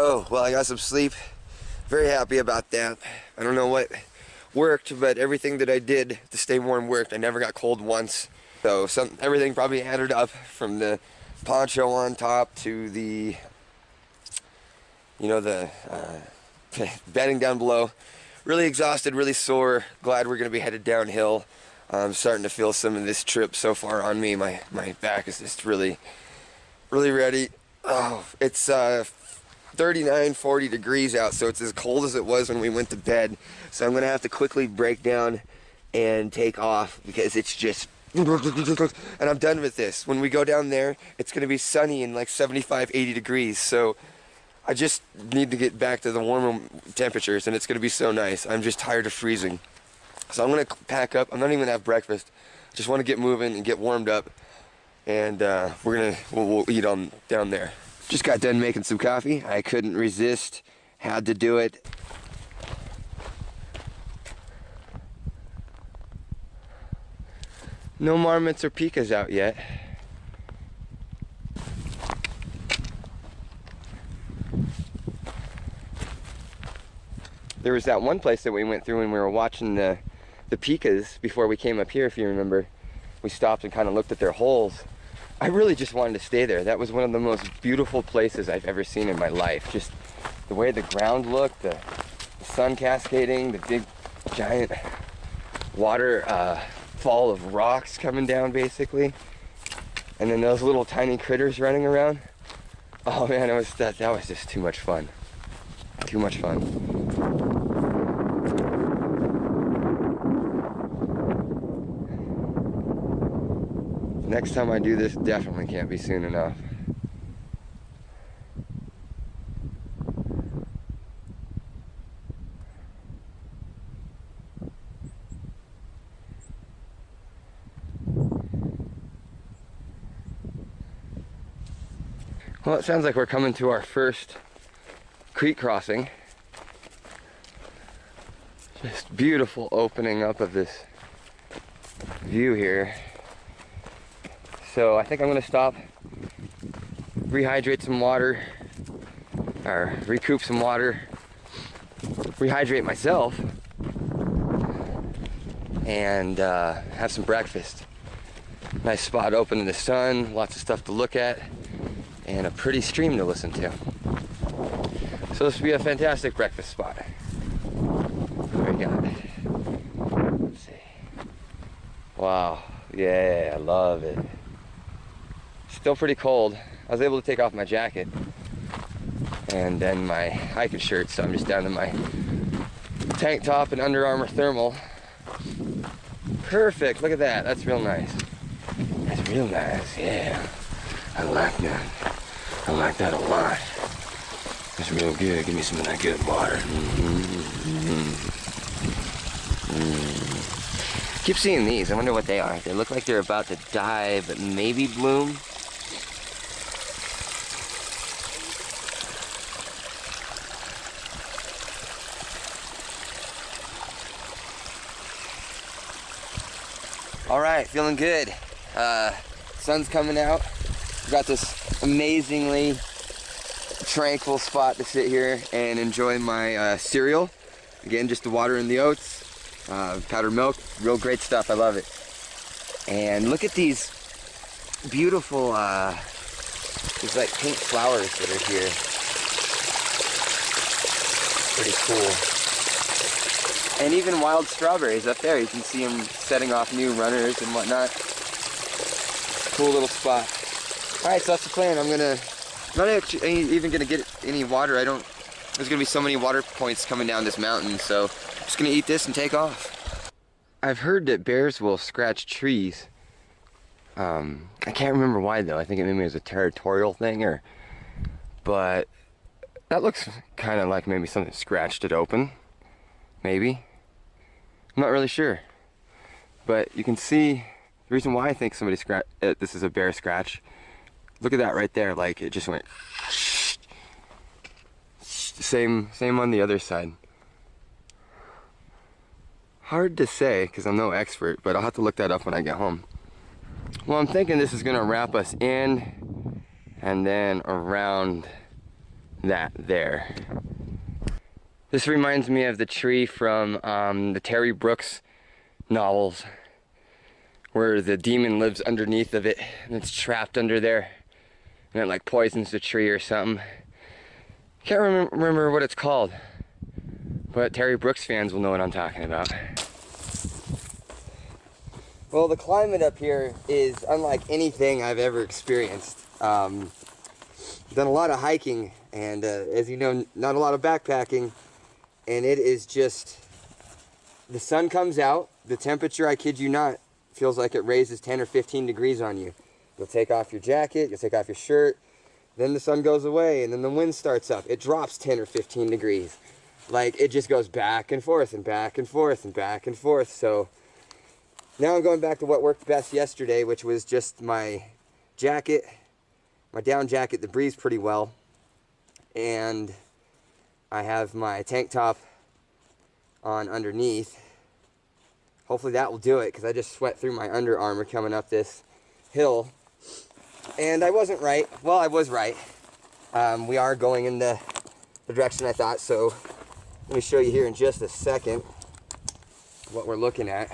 Oh, well, I got some sleep. Very happy about that. I don't know what worked, but everything that I did to stay warm worked. I never got cold once. So everything probably added up, from the poncho on top to the, the bedding down below. Really exhausted, really sore. Glad we're going to be headed downhill. I'm starting to feel some of this trip so far on me. My back is just really ready. Oh, it's 39, 40 degrees out, so it's as cold as it was when we went to bed. So I'm going to have to quickly break down and take off because it's just... And I'm done with this. When we go down there, it's going to be sunny and like 75, 80 degrees. So I just need to get back to the warmer temperatures, and it's going to be so nice. I'm just tired of freezing. So I'm going to pack up. I'm not even going to have breakfast. I just want to get moving and get warmed up. And we'll eat on down there. Just got done making some coffee. I couldn't resist. Had to do it. No marmots or pikas out yet. There was that one place that we went through when we were watching the pikas before we came up here, if you remember. We stopped and kind of looked at their holes. I really just wanted to stay there. That was one of the most beautiful places I've ever seen in my life. Just the way the ground looked, the sun cascading, the big giant water fall of rocks coming down basically. And then those little tiny critters running around. Oh man, that was just too much fun. Too much fun. Next time I do this, definitely can't be soon enough. Well, it sounds like we're coming to our first creek crossing. Just beautiful opening up of this view here. So I think I'm gonna stop, rehydrate some water, or recoup some water, rehydrate myself, and have some breakfast. Nice spot open in the sun, lots of stuff to look at, and a pretty stream to listen to. So this will be a fantastic breakfast spot. What do we got? Let's see. Wow, yeah, I love it. Still pretty cold. I was able to take off my jacket and then my hiking shirt, so I'm just down to my tank top and Under Armour thermal. Perfect, look at that, that's real nice. That's real nice, yeah. I like that. I like that a lot. It's real good, give me some of that good water. Keep seeing these, I wonder what they are. They look like they're about to die, but maybe bloom. All right, feeling good. Sun's coming out. We've got this amazingly tranquil spot to sit here and enjoy my cereal. Again, just the water and the oats, powdered milk, real great stuff, I love it. And look at these beautiful, these like pink flowers that are here. Pretty cool. And even wild strawberries up there, you can see them setting off new runners and whatnot. Cool little spot. All right, so that's the plan. I'm not actually even gonna get any water. There's gonna be so many water points coming down this mountain, so I'm just gonna eat this and take off. I've heard that bears will scratch trees. I can't remember why though. I think maybe it was a territorial thing, but that looks kind of like maybe something scratched it open. Maybe. I'm not really sure. But you can see the reason why I think somebody this is a bear scratch. Look at that right there, like it just went. Same on the other side. Hard to say because I'm no expert, but I'll have to look that up when I get home. Well, I'm thinking this is gonna wrap us in and then around that there. This reminds me of the tree from the Terry Brooks novels, where the demon lives underneath of it and it's trapped under there and it like poisons the tree or something. Can't remember what it's called, but Terry Brooks fans will know what I'm talking about. Well, the climate up here is unlike anything I've ever experienced. Done a lot of hiking and as you know, not a lot of backpacking, and it is just, the sun comes out, the temperature, I kid you not, feels like it raises 10 or 15 degrees on you. You'll take off your jacket, you'll take off your shirt, then the sun goes away, and then the wind starts up. It drops 10 or 15 degrees. Like, it just goes back and forth and back and forth and back and forth. So now I'm going back to what worked best yesterday, which was just my jacket, my down jacket that breathes pretty well, and I have my tank top on underneath. Hopefully that will do it, because I just sweat through my Under Armour coming up this hill. And I wasn't right. Well, I was right. We are going in the direction I thought, so let me show you here in just a second what we're looking at.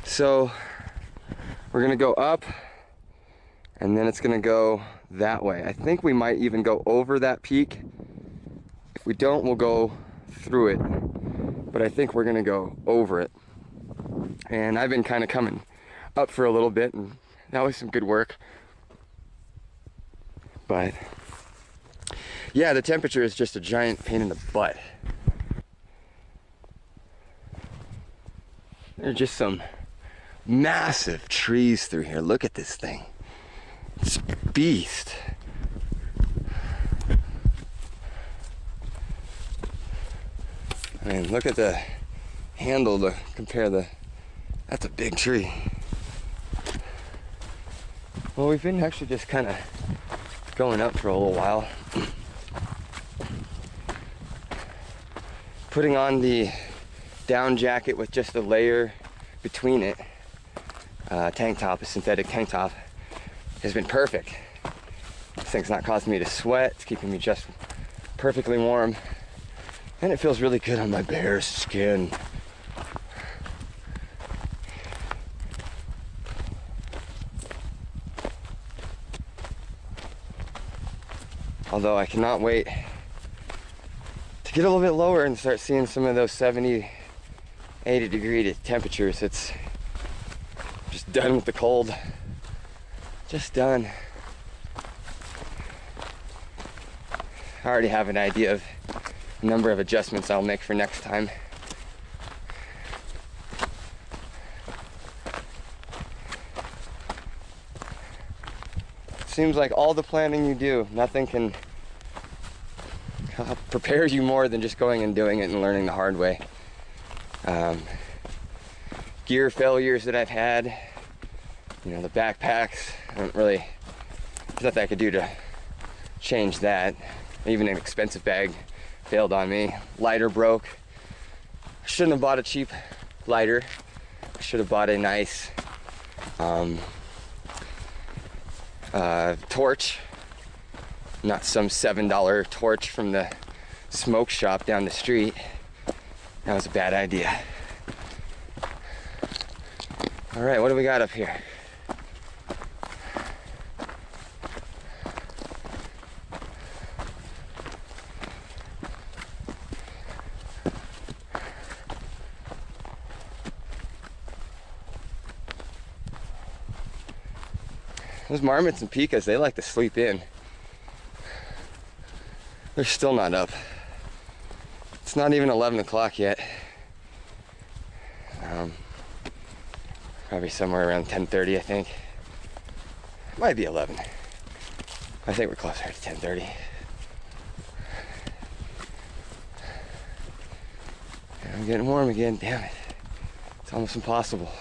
So we're gonna go up, and then it's gonna go that way. I think we might even go over that peak. If we don't, we'll go through it, but I think we're gonna go over it. And I've been kind of coming up for a little bit, and that was some good work. But yeah, the temperature is just a giant pain in the butt. There's just some massive trees through here. Look at this thing. It's a beast. I mean, look at the handle to compare the, that's a big tree. Well, we've been actually just kind of going up for a little while. Putting on the down jacket with just a layer between it, tank top, a synthetic tank top, has been perfect. This thing's not causing me to sweat, it's keeping me just perfectly warm, and it feels really good on my bare skin. Although I cannot wait to get a little bit lower and start seeing some of those 70, 80 degree temperatures. It's just done with the cold. Just done. I already have an idea of the number of adjustments I'll make for next time. Seems like all the planning you do, nothing can prepare you more than just going and doing it and learning the hard way. Gear failures that I've had, you know, the backpacks, I don't really, there's nothing I could do to change that. Even an expensive bag failed on me. Lighter broke. I shouldn't have bought a cheap lighter. I should have bought a nice torch, not some $7 torch from the smoke shop down the street. That was a bad idea. All right, what do we got up here? Those marmots and pikas, they like to sleep in. They're still not up. It's not even 11 o'clock yet. Probably somewhere around 10:30, I think. Might be 11. I think we're closer to 10:30. And I'm getting warm again, damn it. It's almost impossible.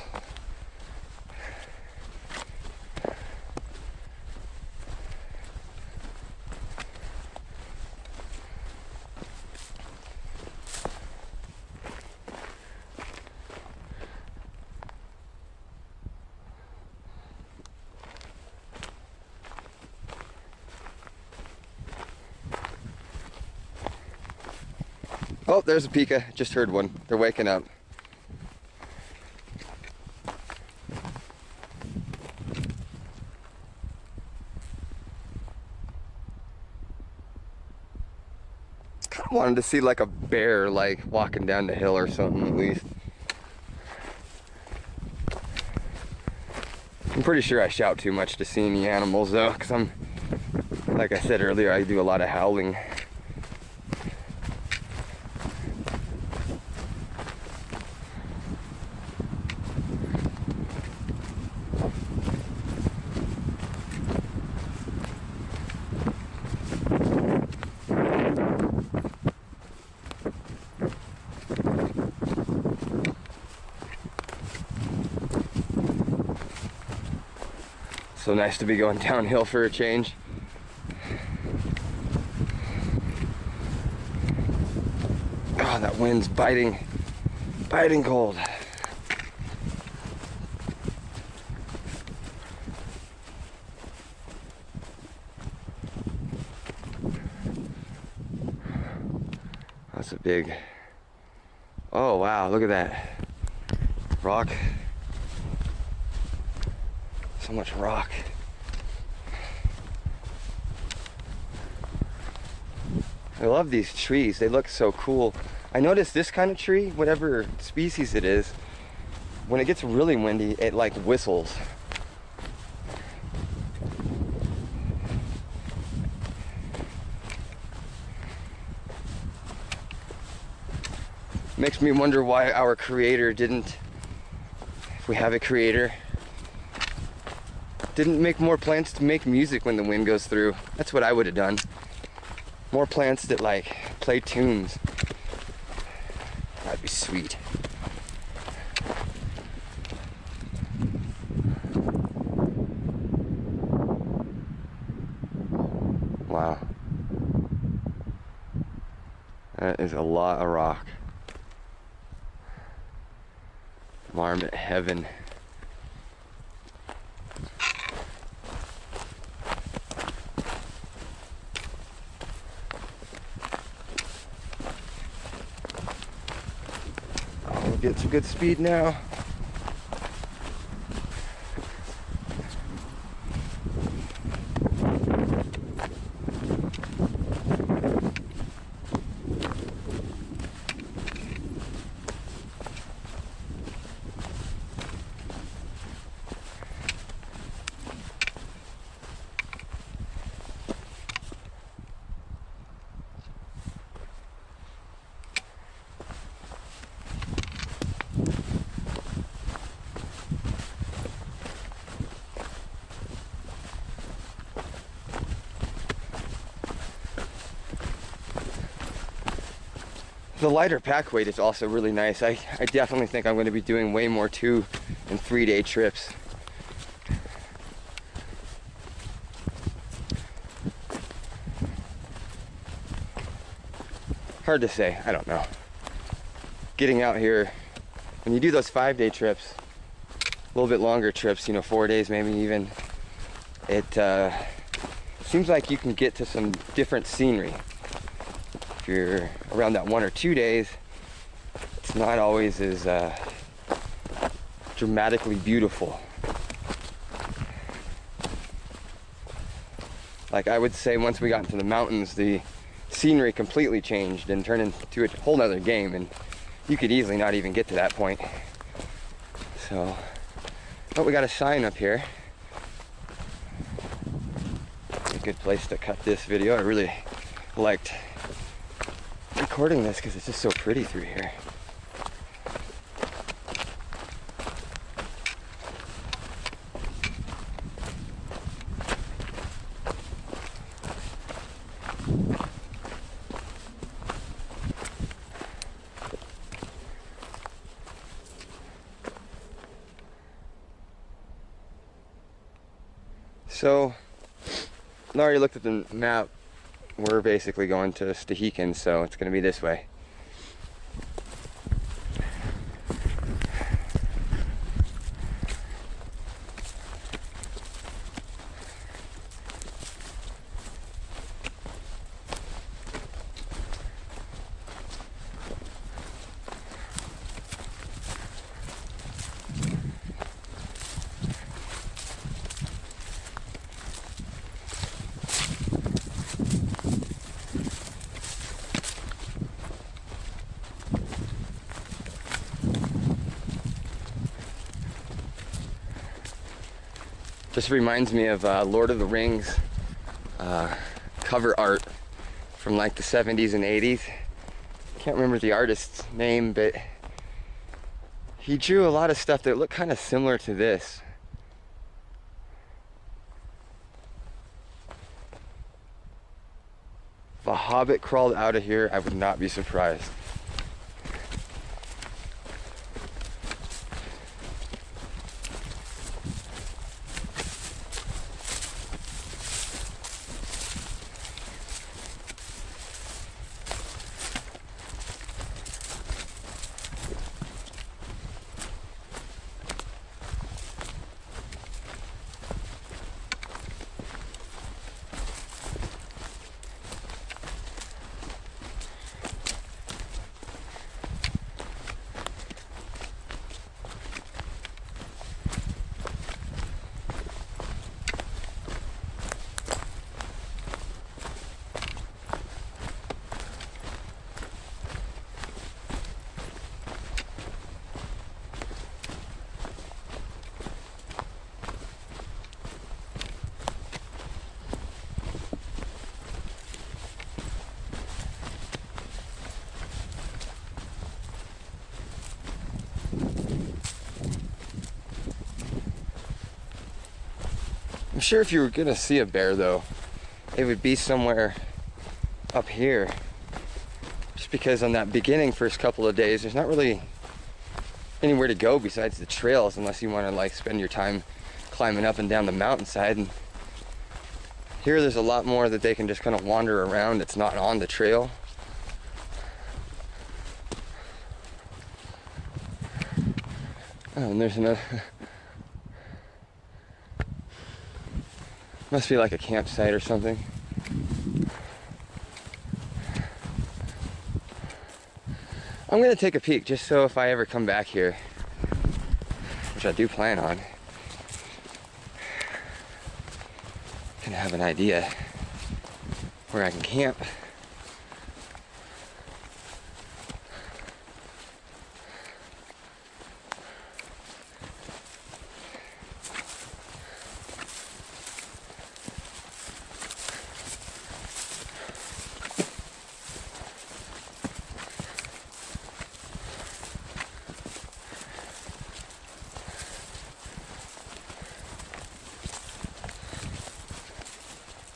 Oh, there's a pika. Just heard one. They're waking up. Kind of wanted to see like a bear like walking down the hill or something at least. I'm pretty sure I shout too much to see any animals though, because I'm, like I said earlier, I do a lot of howling. So nice to be going downhill for a change. Oh, that wind's biting cold. That's a big, oh wow, look at that. Rock. So much rock. I love these trees, they look so cool. I noticed this kind of tree, whatever species it is, when it gets really windy, it like whistles. Makes me wonder why our creator didn't, if we have a creator, didn't make more plants to make music when the wind goes through. That's what I would have done. More plants that like play tunes. That'd be sweet. Wow. That is a lot of rock. Varmint heaven. Get some good speed now. The lighter pack weight is also really nice. I definitely think I'm going to be doing way more 2 and 3 day trips. Hard to say, I don't know. Getting out here, when you do those 5 day trips, a little bit longer trips, you know, 4 days maybe even, it seems like you can get to some different scenery. If you're around that 1 or 2 days, it's not always as dramatically beautiful. Like I would say, once we got into the mountains, the scenery completely changed and turned into a whole nother game, and you could easily not even get to that point. So, but we got a sign up here. A good place to cut this video. I really liked recording this because it's just so pretty through here. So, I already looked at the map. We're basically going to Stehekin, so it's going to be this way. This reminds me of Lord of the Rings cover art from like the 70s and 80s. Can't remember the artist's name, but he drew a lot of stuff that looked kind of similar to this. If a hobbit crawled out of here, I would not be surprised. I'm sure if you were gonna see a bear though, it would be somewhere up here. Just because on that beginning first couple of days, there's not really anywhere to go besides the trails unless you wanna like spend your time climbing up and down the mountainside. And here there's a lot more that they can just kind of wander around. It's not on the trail. Oh, and there's another. Must be like a campsite or something. I'm gonna take a peek just so if I ever come back here, which I do plan on, I can have an idea where I can camp.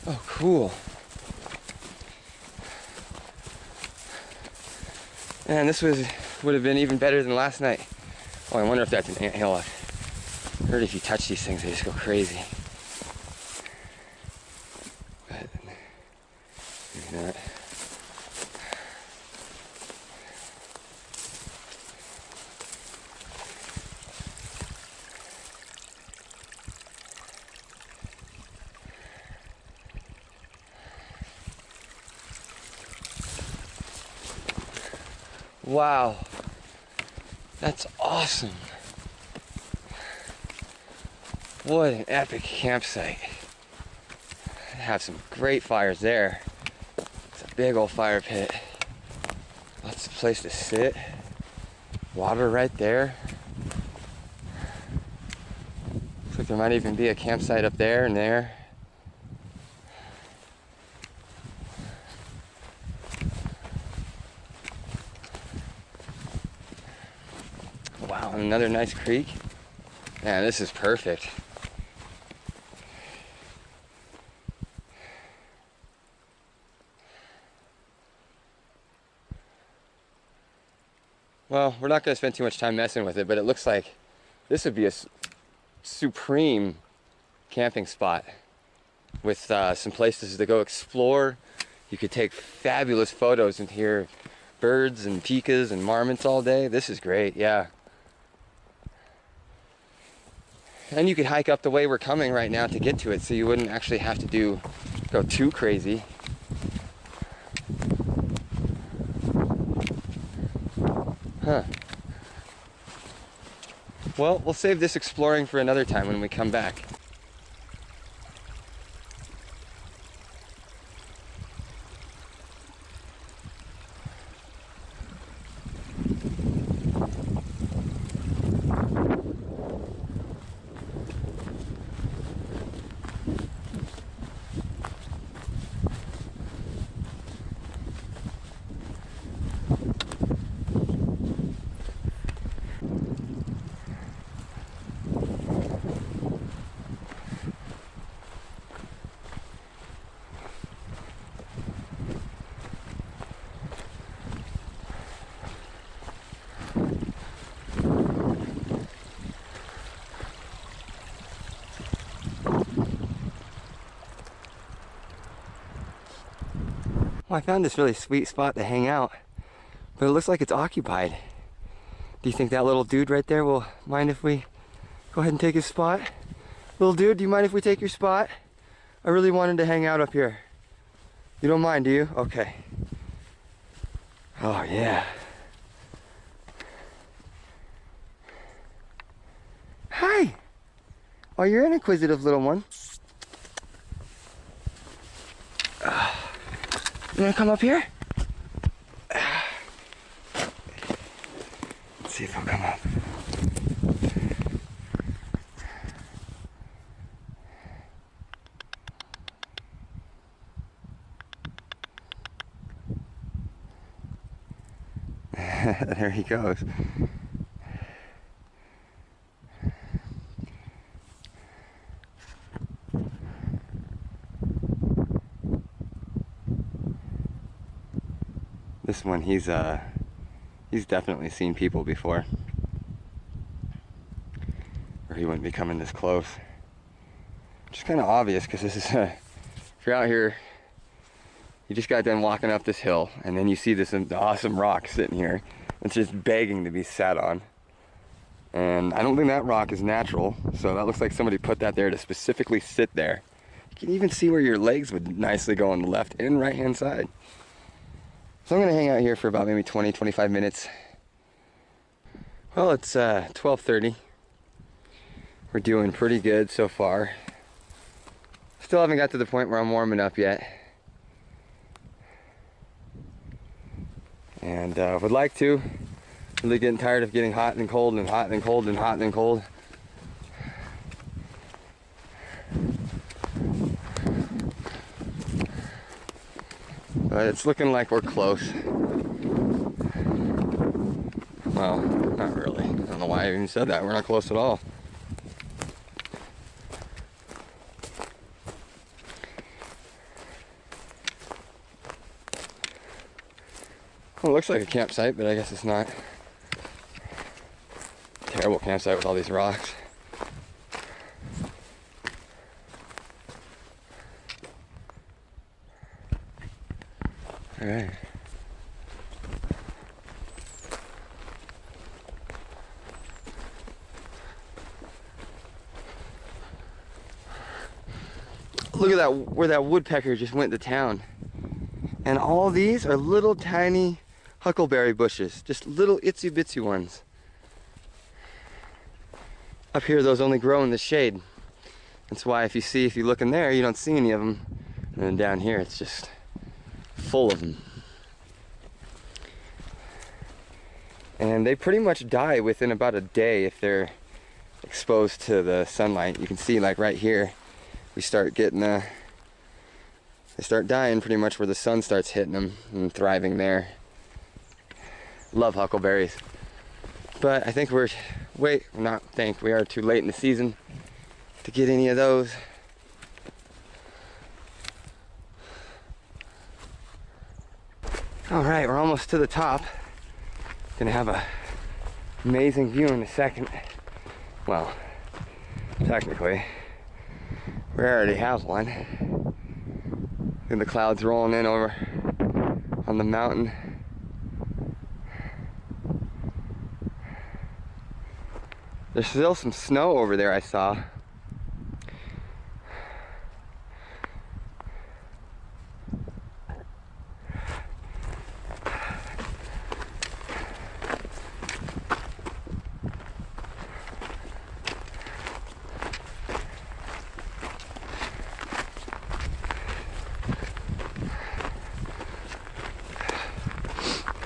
Oh, cool. Man, this would have been even better than last night. Oh, I wonder if that's an anthill. I've heard if you touch these things, they just go crazy. But maybe not. Wow, that's awesome. What an epic campsite. Have some great fires there. It's a big old fire pit. Lots of place to sit. Water right there. Looks like there might even be a campsite up there and there. Wow, another nice creek. Man, this is perfect. Well, we're not going to spend too much time messing with it, but it looks like this would be a supreme camping spot with some places to go explore. You could take fabulous photos and hear birds and pikas and marmots all day. This is great, yeah. And you could hike up the way we're coming right now to get to it, so you wouldn't actually have to go too crazy. Huh. Well, we'll save this exploring for another time when we come back. Well, I found this really sweet spot to hang out, but it looks like it's occupied. Do you think that little dude right there will mind if we go ahead and take his spot? Little dude, do you mind if we take your spot? I really wanted to hang out up here. You don't mind, do you? Okay. Oh, yeah. Hi. Oh, you're an inquisitive little one. You wanna come up here? Let's see if he'll come up. There he goes. This one, he's definitely seen people before, or he wouldn't be coming this close. Which is kind of obvious, because this is if you're out here, you just got done walking up this hill, and then you see this awesome rock sitting here. It's just begging to be sat on. And I don't think that rock is natural, so that looks like somebody put that there to specifically sit there. You can even see where your legs would nicely go on the left and right hand side. So I'm gonna hang out here for about maybe 20-25 minutes. Well, it's 12:30. We're doing pretty good so far. Still haven't got to the point where I'm warming up yet. And would like to. Really getting tired of getting hot and cold and hot and cold and hot and cold. But it's looking like we're close. Well, not really. I don't know why I even said that. We're not close at all. Well, it looks like a campsite, but I guess it's not. Terrible campsite with all these rocks. All right. Look at that, where that woodpecker just went to town. And all these are little tiny huckleberry bushes, just little itsy bitsy ones. Up here, those only grow in the shade. That's why if you look in there, you don't see any of them. And then down here, it's just full of them. And they pretty much die within about a day if they're exposed to the sunlight. You can see, like right here, we start getting they start dying pretty much where the sun starts hitting them and thriving there. Love huckleberries. But I think we are too late in the season to get any of those. All right, we're almost to the top. Gonna have a amazing view in a second. Well, technically, we already have one. And the clouds rolling in over on the mountain. There's still some snow over there, I saw.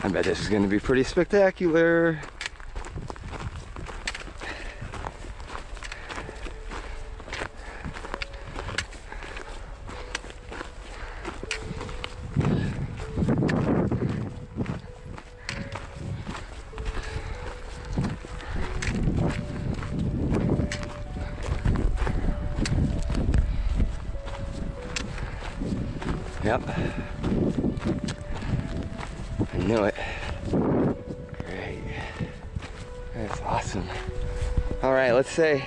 I bet this is going to be pretty spectacular. Yep. I knew it. Great. That's awesome. All right, let's say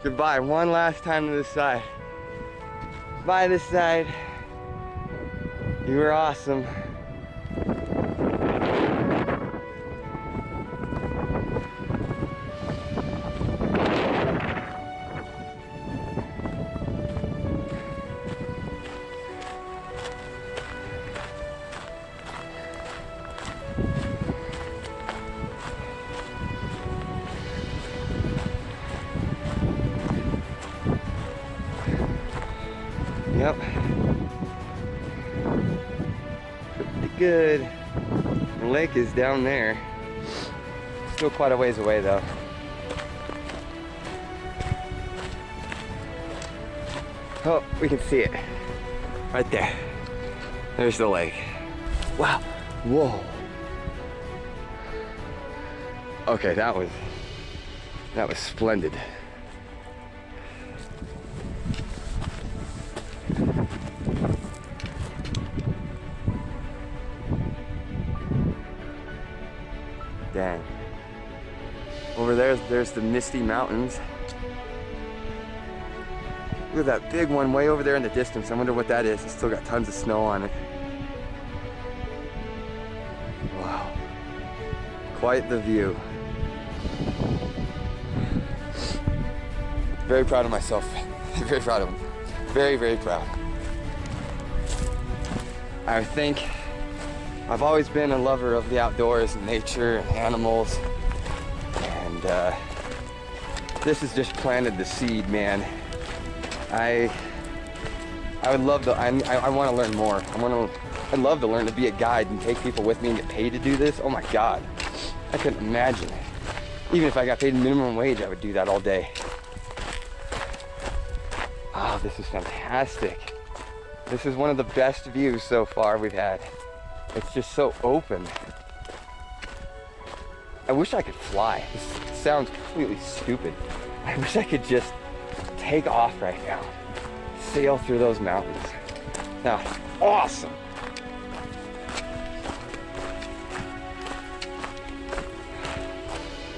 goodbye one last time to this side. Bye this side. You were awesome. Yep. Pretty good. The lake is down there. Still quite a ways away though. Oh, we can see it. Right there. There's the lake. Wow. Whoa. Okay, that was splendid. Dang. Over there's the Misty Mountains. Look at that big one way over there in the distance. I wonder what that is. It's still got tons of snow on it. Wow. Quite the view. Very proud of myself. Very proud of him. Very, very proud. I think I've always been a lover of the outdoors and nature and animals. And this has just planted the seed, man. I would love to, I want to learn more. I'd love to learn to be a guide and take people with me and get paid to do this. Oh my God. I couldn't imagine. Even if I got paid minimum wage, I would do that all day. Oh, this is fantastic. This is one of the best views so far we've had. It's just so open. I wish I could fly. This sounds completely stupid. I wish I could just take off right now. Sail through those mountains. Now, awesome.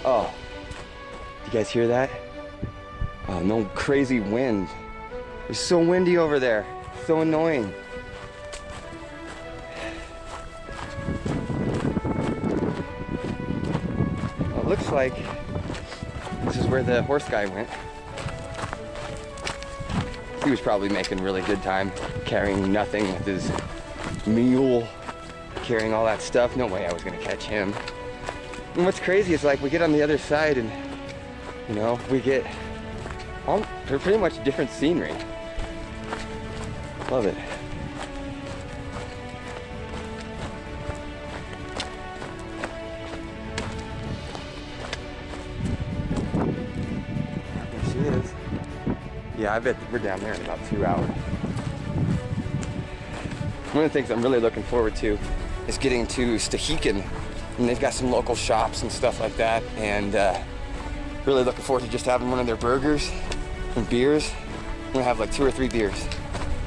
Oh, you guys hear that? Oh, no crazy wind. It's so windy over there. So annoying. Well, it looks like this is where the horse guy went. He was probably making really good time carrying nothing with his mule, carrying all that stuff. No way I was gonna catch him. And what's crazy is like we get on the other side and you know, we get pretty much different scenery. Love it. There she is. Yeah, I bet we're down there in about 2 hours. One of the things I'm really looking forward to is getting to Stehekin, and they've got some local shops and stuff like that, and really looking forward to just having one of their burgers and beers. I'm gonna have like 2 or 3 beers.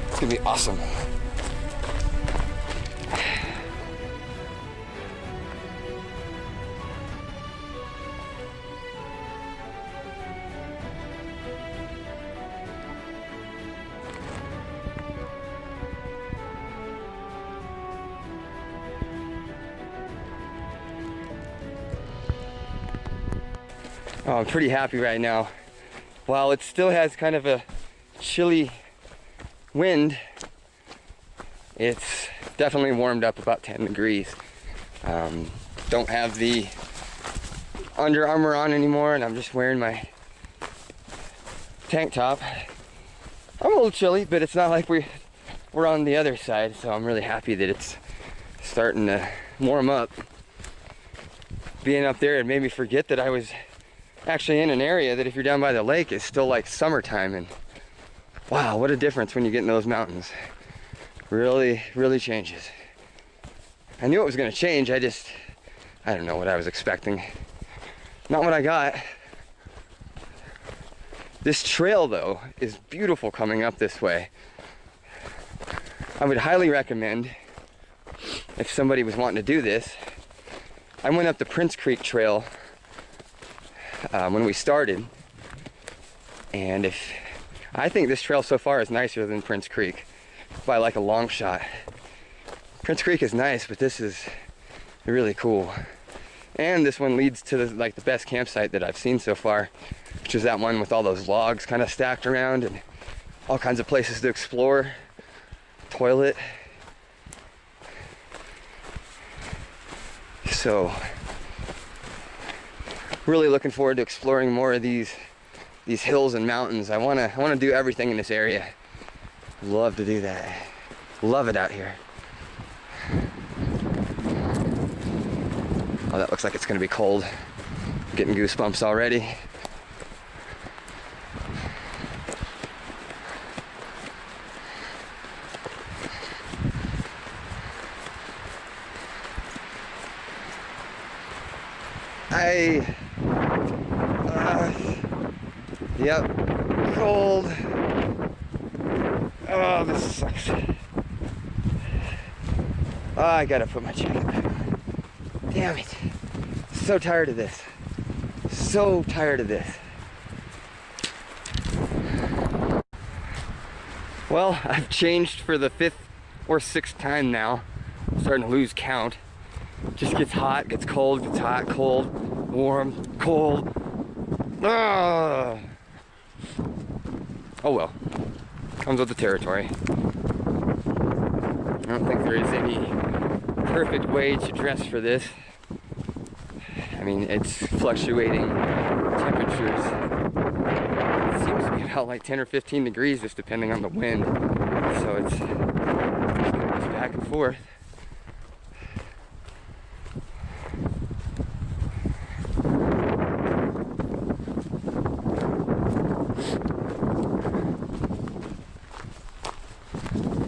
It's gonna be awesome. Oh, I'm pretty happy right now. While it still has kind of a chilly wind, it's definitely warmed up about 10 degrees. Don't have the Under Armour on anymore, and I'm just wearing my tank top. I'm a little chilly, but it's not like we're on the other side, so I'm really happy that it's starting to warm up. Being up there, it made me forget that I was actually in an area that if you're down by the lake is still like summertime, and wow, what a difference when you get in those mountains. Really, really changes. I knew it was gonna change, I don't know what I was expecting. Not what I got. This trail though is beautiful coming up this way. I would highly recommend, if somebody was wanting to do this, I went up the Prince Creek Trail when we started, and I think this trail so far is nicer than Prince Creek by like a long shot. Prince Creek is nice, but this is really cool. And this one leads to the best campsite that I've seen so far, which is that one with all those logs kind of stacked around and all kinds of places to explore. Toilet. So, really looking forward to exploring more of these hills and mountains. I wanna do everything in this area. Love to do that. Love it out here. Oh, that looks like it's gonna be cold. I'm getting goosebumps already. Yep, cold. Oh, this sucks. Oh, I gotta put my jacket back on. Damn it. So tired of this. So tired of this. Well, I've changed for the 5th or 6th time now. I'm starting to lose count. Just gets hot, gets cold, gets hot, cold, warm, cold. Ah. Oh well, comes with the territory. I don't think there is any perfect way to dress for this. I mean, it's fluctuating temperatures. It seems to be about like 10 or 15 degrees just depending on the wind. So it's back and forth.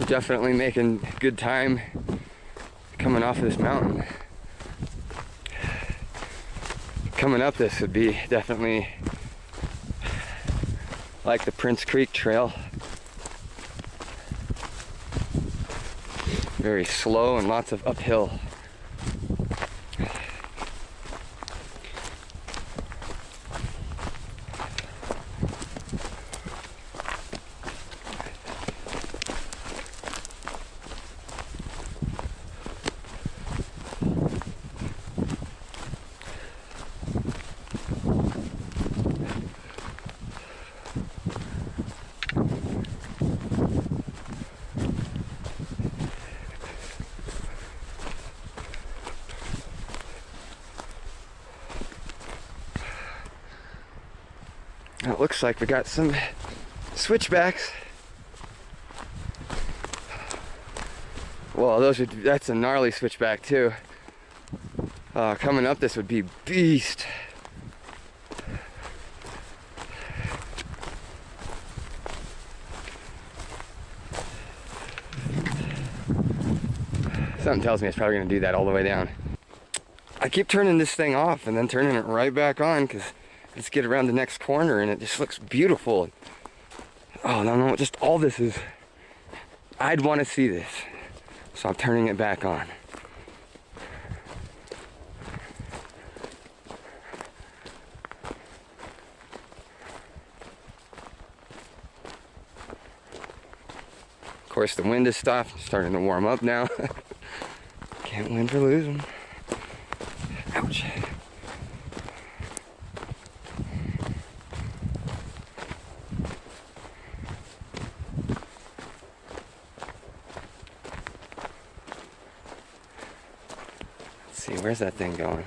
Definitely making good time coming off of this mountain. Coming up this would be definitely like the Prince Creek Trail. Very slow and lots of uphill. It looks like we got some switchbacks. Well, that's a gnarly switchback too. Coming up this would be beast. Something tells me it's probably going to do that all the way down. I keep turning this thing off and then turning it right back on because let's get around the next corner and it just looks beautiful. Oh, no, just all this is, I'd want to see this. So I'm turning it back on. Of course, the wind has stopped, it's starting to warm up now. Can't win for losing. Ouch. See, where's that thing going?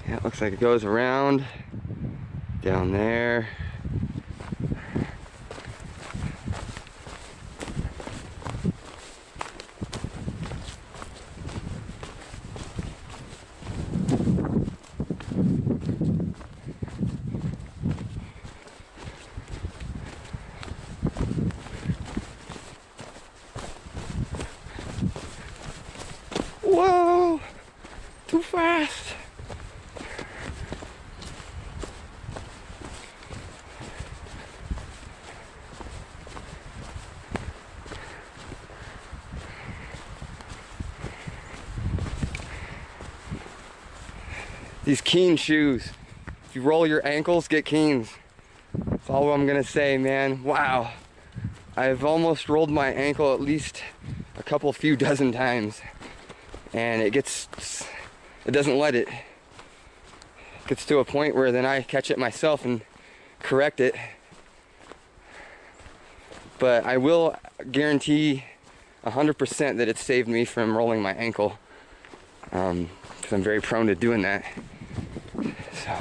Yeah, it looks like it goes around down there. Whoa! Too fast! These Keen shoes. If you roll your ankles, get Keens. That's all I'm gonna say, man. Wow. I've almost rolled my ankle at least a few dozen times, and it doesn't let it. It gets to a point where then I catch it myself and correct it. But I will guarantee 100% that it saved me from rolling my ankle, because I'm very prone to doing that. So.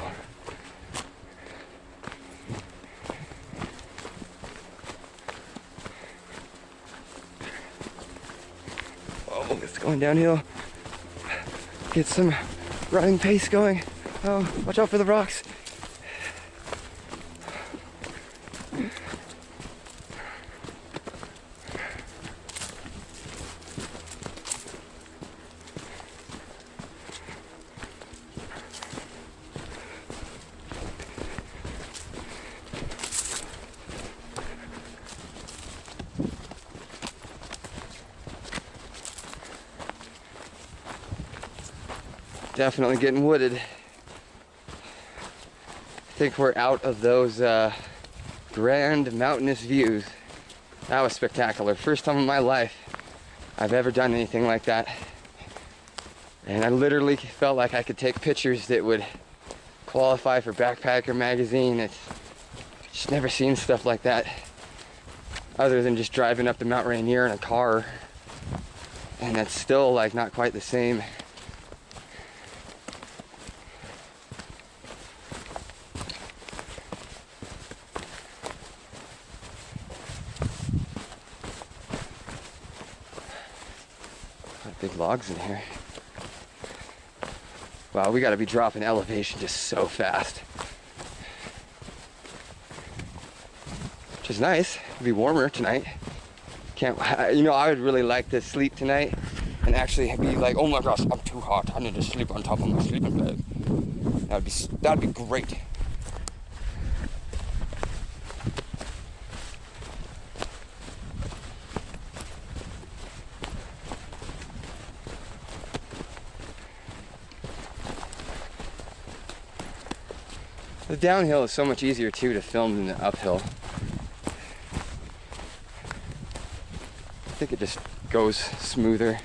Oh, it's going downhill. Get some running pace going. Oh, watch out for the rocks. Definitely getting wooded. I think we're out of those grand mountainous views. That was spectacular. First time in my life I've ever done anything like that. And I literally felt like I could take pictures that would qualify for Backpacker magazine. It's just never seen stuff like that, other than just driving up the Mount Rainier in a car. And that's still like not quite the same. Big logs in here. Wow, we gotta be dropping elevation just so fast. Which is nice. It'll be warmer tonight. You know, I would really like to sleep tonight and actually be like, oh my gosh, I'm too hot. I need to sleep on top of my sleeping bag. That'd be great. The downhill is so much easier too to film than the uphill. I think it just goes smoother.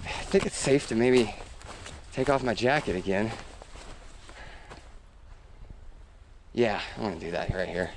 I think it's safe to maybe take off my jacket again. Yeah, I'm gonna do that right here.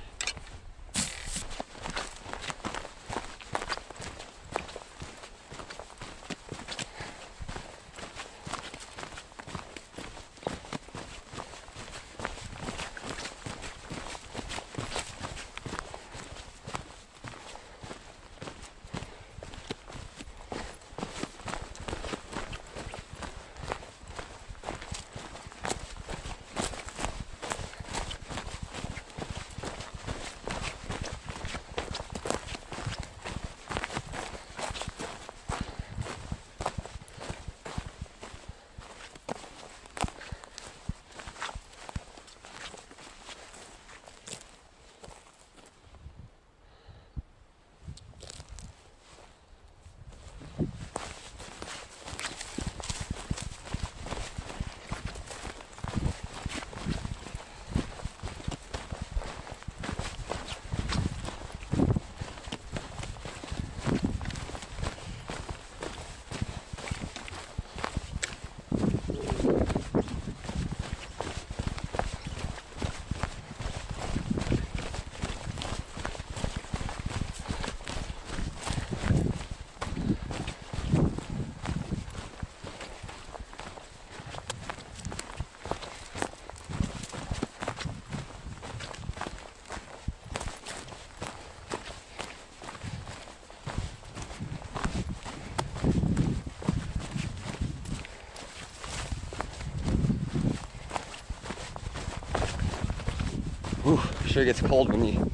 Whew, sure gets cold when you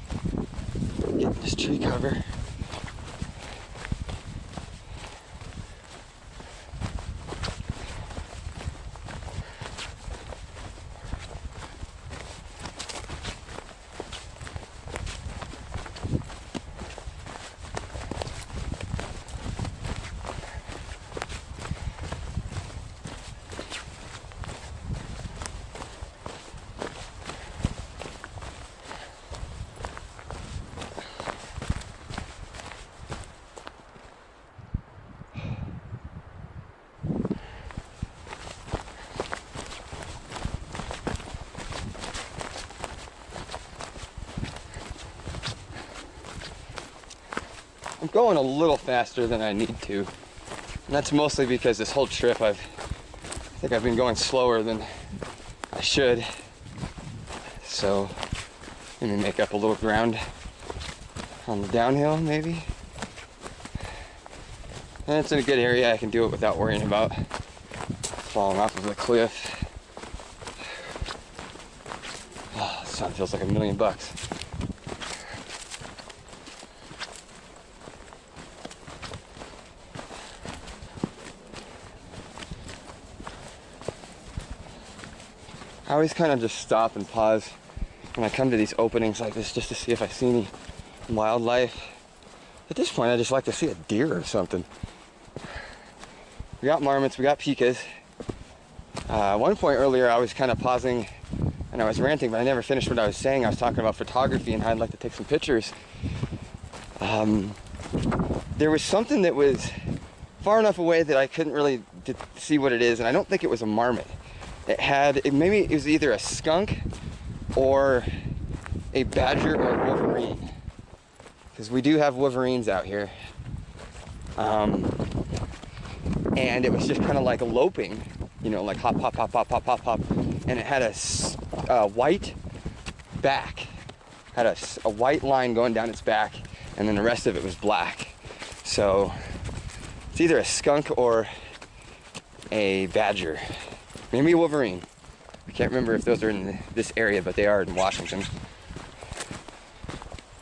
get this tree cover. I'm going a little faster than I need to. And that's mostly because this whole trip I think I've been going slower than I should. So let me make up a little ground on the downhill maybe. And it's in a good area, I can do it without worrying about falling off of a cliff. Oh, the sun feels like $1,000,000. I always kind of just stop and pause when I come to these openings like this just to see if I see any wildlife. At this point, I just like to see a deer or something. We got marmots, we got pikas. At one point earlier, I was kind of pausing and I was ranting, but I never finished what I was saying. I was talking about photography and how I'd like to take some pictures. There was something that was far enough away that I couldn't really see what it is, and I don't think it was a marmot. Maybe it was either a skunk or a badger or a wolverine, because we do have wolverines out here. And it was just kind of like loping, you know, like hop, hop, hop, hop, hop, hop, hop. And it had a white back, had a white line going down its back, and then the rest of it was black. So it's either a skunk or a badger. Maybe a wolverine. I can't remember if those are in this area, but they are in Washington.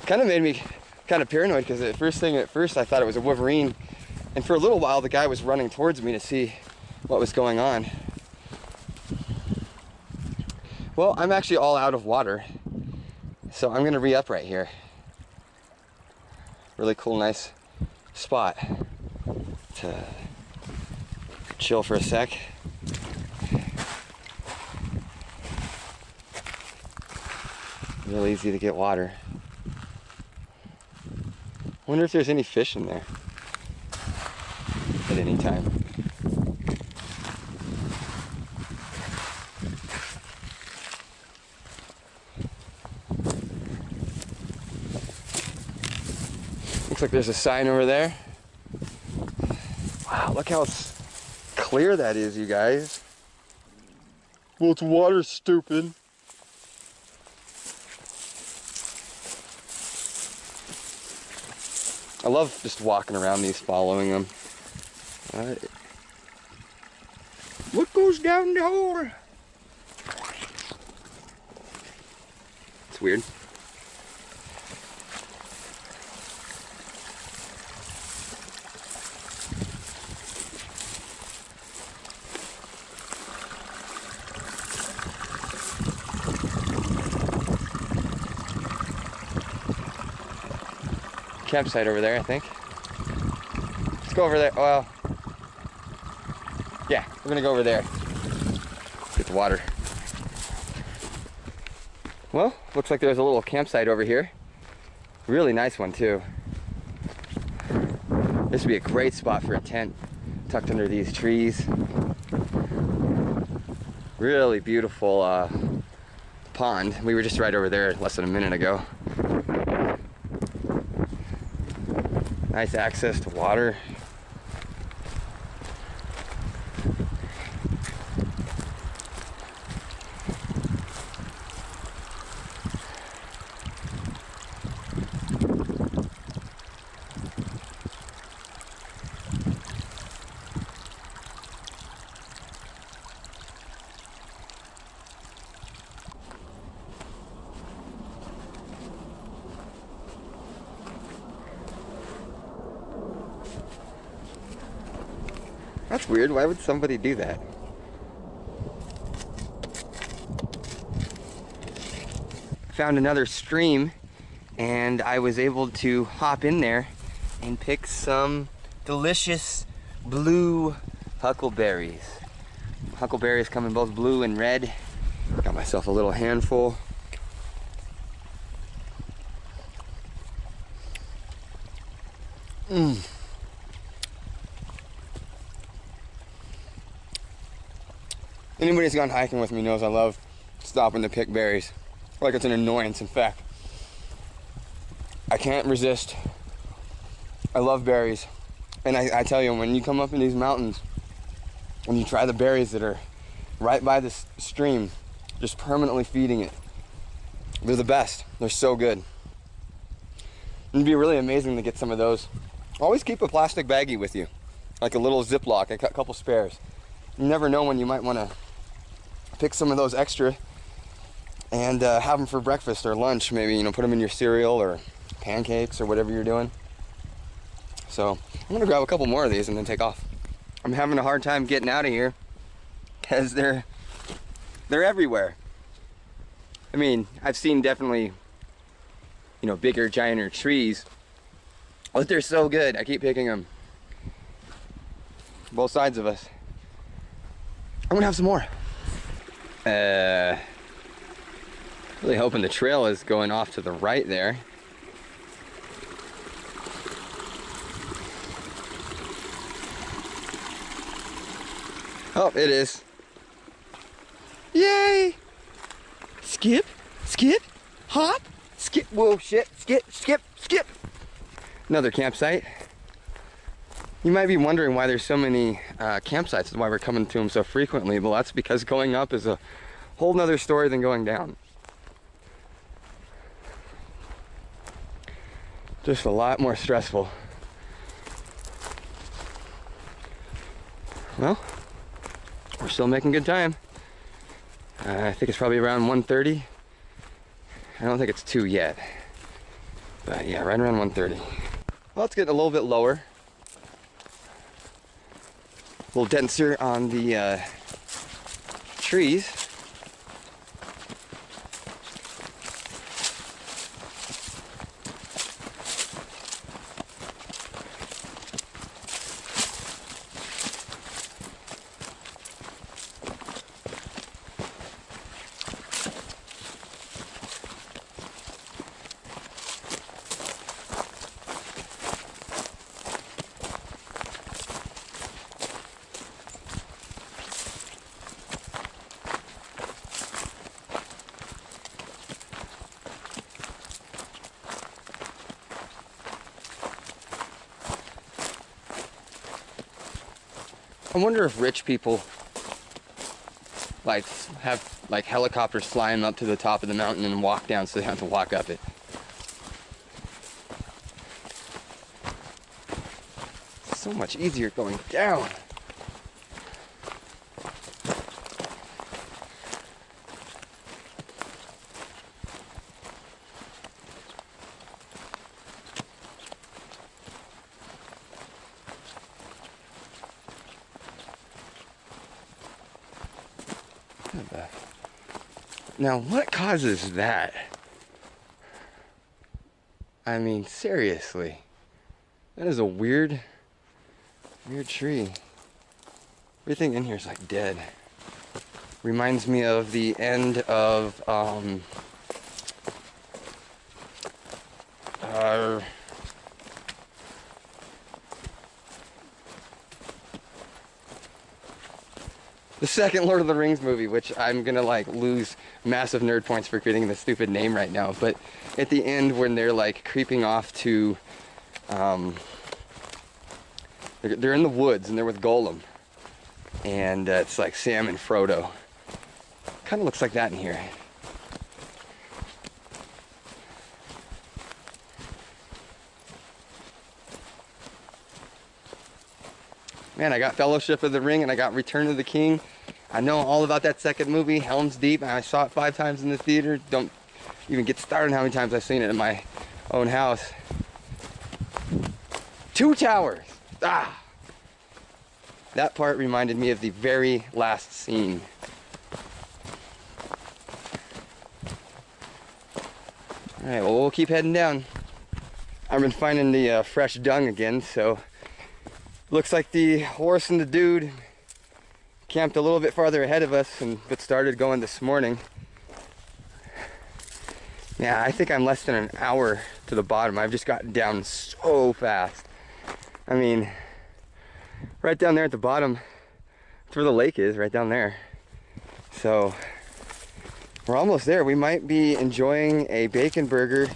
Kind of made me kind of paranoid because at first I thought it was a wolverine, and for a little while the guy was running towards me to see what was going on. Well, I'm actually all out of water, so I'm gonna re-up right here. Really cool, nice spot to chill for a sec. Real easy to get water. Wonder if there's any fish in there at any time. Looks like there's a sign over there. Wow, look how clear that is, you guys. Well, it's water, stupid. I love just walking around these, following them. What goes down the hole? It's weird. Campsite over there, I think. Let's go over there. Well, yeah, we're gonna go over there. Get the water. Well, looks like there's a little campsite over here. Really nice one too. This would be a great spot for a tent, tucked under these trees. Really beautiful pond. We were just right over there less than a minute ago. Nice access to water. That's weird. Why would somebody do that? Found another stream, and I was able to hop in there and pick some delicious blue huckleberries. Huckleberries come in both blue and red. Got myself a little handful. Anybody who's gone hiking with me knows I love stopping to pick berries. Like it's an annoyance. In fact, I can't resist I love berries. And I tell you, when you come up in these mountains and you try the berries that are right by this stream, just permanently feeding it, they're the best. They're so good. It'd be really amazing to get some of those. Always keep a plastic baggie with you, like a little Ziploc, a couple spares. You never know when you might want to pick some of those extra and have them for breakfast or lunch. Maybe, you know, put them in your cereal or pancakes or whatever you're doing. So I'm gonna grab a couple more of these and then take off. I'm having a hard time getting out of here because they're everywhere. I mean, I've seen definitely, you know, bigger, gianter trees, but they're so good. I keep picking them. Both sides of us. I'm gonna have some more. Really hoping the trail is going off to the right there. Oh, it is. Yay! Skip, skip, hop, skip. Whoa, shit, skip, skip, skip. Another campsite. You might be wondering why there's so many campsites and why we're coming to them so frequently. Well, that's because going up is a whole nother story than going down. Just a lot more stressful. Well, we're still making good time. I think it's probably around 1:30. I don't think it's 2 yet. But yeah, right around 1:30. Well, it's getting a little bit lower. A little denser on the trees. I wonder if rich people like have like helicopters flying up to the top of the mountain and walk down so they have to walk up it. It's so much easier going down. Now, what causes that? I mean, seriously. That is a weird tree. Everything in here is like dead. Reminds me of the end of, the second Lord of the Rings movie, which I'm gonna like lose massive nerd points for getting the stupid name right now, but at the end when they're like creeping off to, they're in the woods and they're with Gollum, and it's like Sam and Frodo. Kind of looks like that in here. Man, I got Fellowship of the Ring and I got Return of the King. I know all about that second movie, Helm's Deep. I saw it 5 times in the theater. Don't even get started on how many times I've seen it in my own house. 2 towers. Ah! That part reminded me of the very last scene. Alright, well, we'll keep heading down. I've been finding the fresh dung again, so looks like the horse and the dude camped a little bit farther ahead of us but started going this morning. Yeah, I think I'm less than an hour to the bottom. I've just gotten down so fast. I mean, right down there at the bottom, that's where the lake is, right down there. So we're almost there. We might be enjoying a bacon burger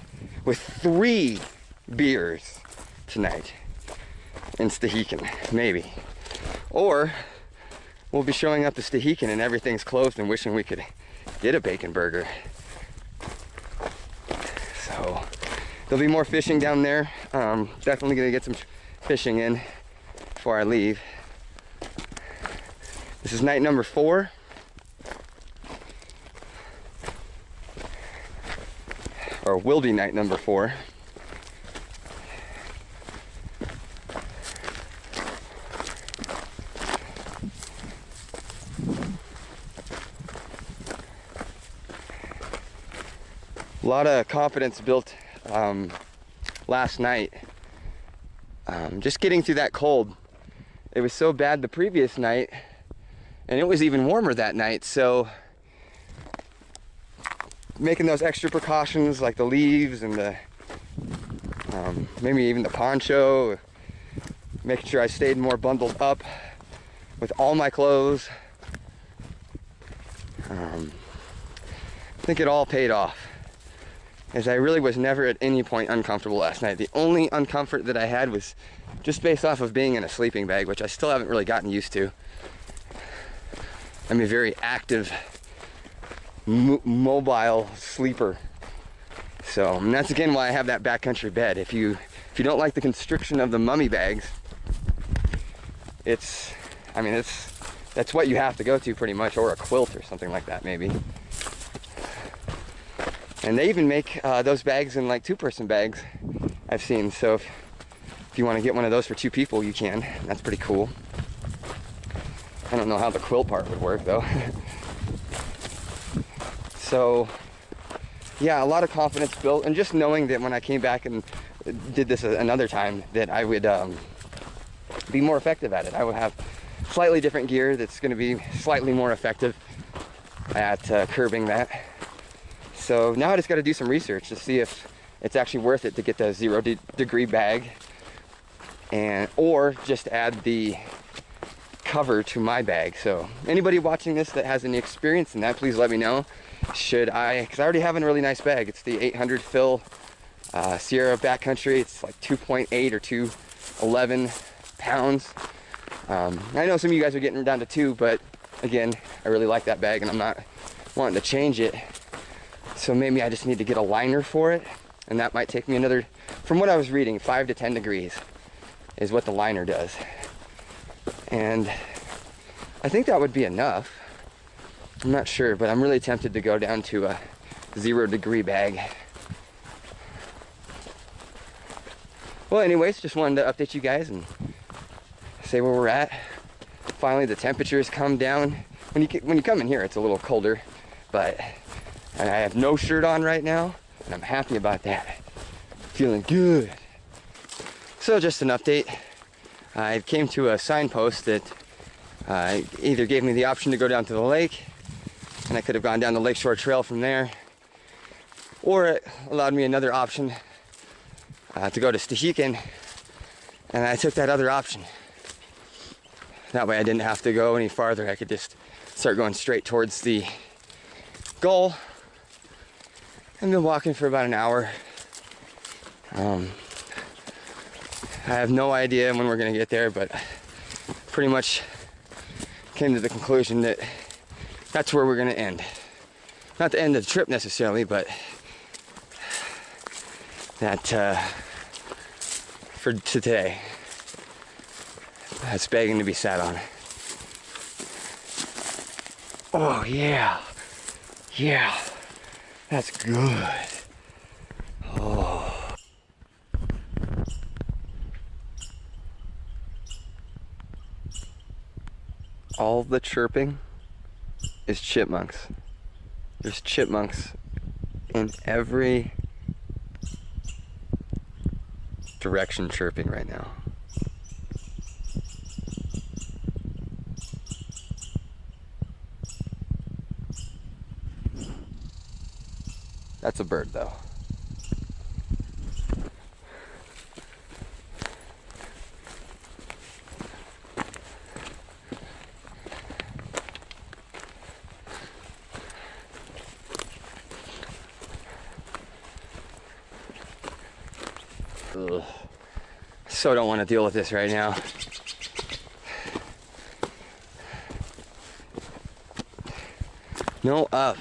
with 3 beers tonight. in Stehekin, maybe. Or we'll be showing up to Stehekin and everything's closed and wishing we could get a bacon burger. So there'll be more fishing down there. Definitely gonna get some fishing in before I leave. This is night number 4. Or will be night number 4. A lot of confidence built last night. Just getting through that cold. It was so bad the previous night, and it was even warmer that night, so making those extra precautions like the leaves and the maybe even the poncho, making sure I stayed more bundled up with all my clothes. I think it all paid off, as I really was never at any point uncomfortable last night. The only uncomfort that I had was just based off of being in a sleeping bag, which I still haven't really gotten used to. I'm a very active, mobile sleeper. So, and that's again why I have that backcountry bed. If you don't like the constriction of the mummy bags, that's what you have to go to pretty much, or a quilt or something like that maybe. And they even make those bags in like 2-person bags, I've seen. So if you want to get one of those for 2 people, you can. That's pretty cool. I don't know how the quilt part would work though. So yeah, a lot of confidence built, and just knowing that when I came back and did this another time, that I would be more effective at it. I would have slightly different gear that's going to be slightly more effective at curbing that. So now I just got to do some research to see if it's actually worth it to get the 0-degree bag, or just add the cover to my bag. So anybody watching this that has any experience in that, please let me know. Should I, because I already have a really nice bag. It's the 800 fill Sierra backcountry. It's like 2.8 or 211 pounds. I know some of you guys are getting down to 2, but again, I really like that bag and I'm not wanting to change it. So maybe I just need to get a liner for it, and that might take me another, from what I was reading, 5 to 10 degrees is what the liner does. And I think that would be enough. I'm not sure, but I'm really tempted to go down to a 0-degree bag. Well, anyways, just wanted to update you guys and say where we're at. Finally, the temperatures come down. When you come in here, it's a little colder, but I have no shirt on right now, and I'm happy about that. Feeling good. So just an update. I came to a signpost that either gave me the option to go down to the lake, and I could have gone down the Lakeshore Trail from there, or it allowed me another option to go to Stehekin, and I took that other option. That way I didn't have to go any farther. I could just start going straight towards the goal. I've been walking for about an hour. I have no idea when we're gonna get there, but pretty much came to the conclusion that that's where we're gonna end. Not the end of the trip necessarily, but that for today, that's begging to be sat on. Oh yeah, yeah, that's good. Oh. All the chirping is chipmunks. There's chipmunks in every direction chirping right now. That's a bird though. So don't want to deal with this right now. No up,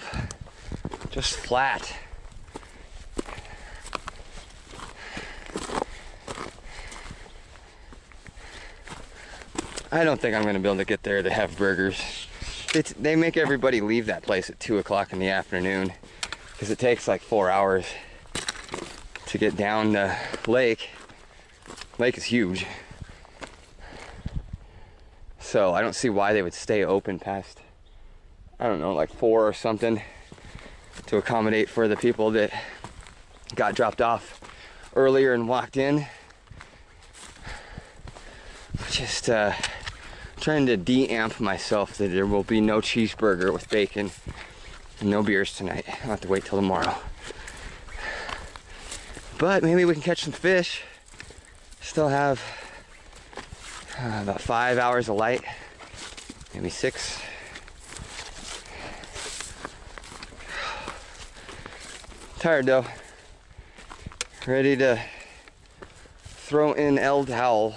just flat. I don't think I'm gonna be able to get there to have burgers. They make everybody leave that place at 2 o'clock in the afternoon because it takes like 4 hours to get down the lake. Lake is huge. So I don't see why they would stay open past, I don't know, like 4 or something to accommodate for the people that got dropped off earlier and walked in. Just trying to de-amp myself that there will be no cheeseburger with bacon and no beers tonight. I'll have to wait till tomorrow. But maybe we can catch some fish. Still have about 5 hours of light, maybe 6. Tired though. Ready to throw in El Towel.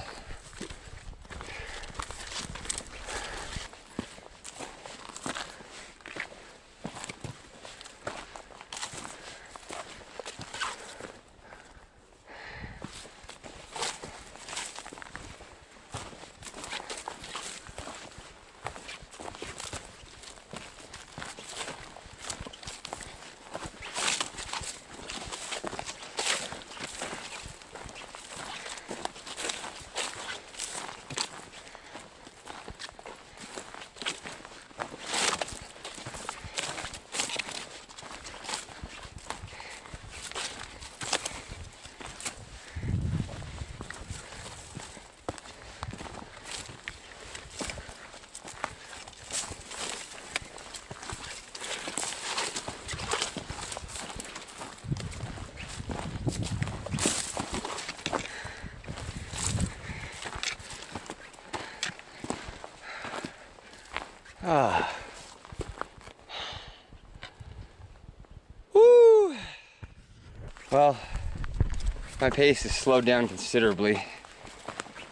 Ah. Woo! Well, my pace has slowed down considerably.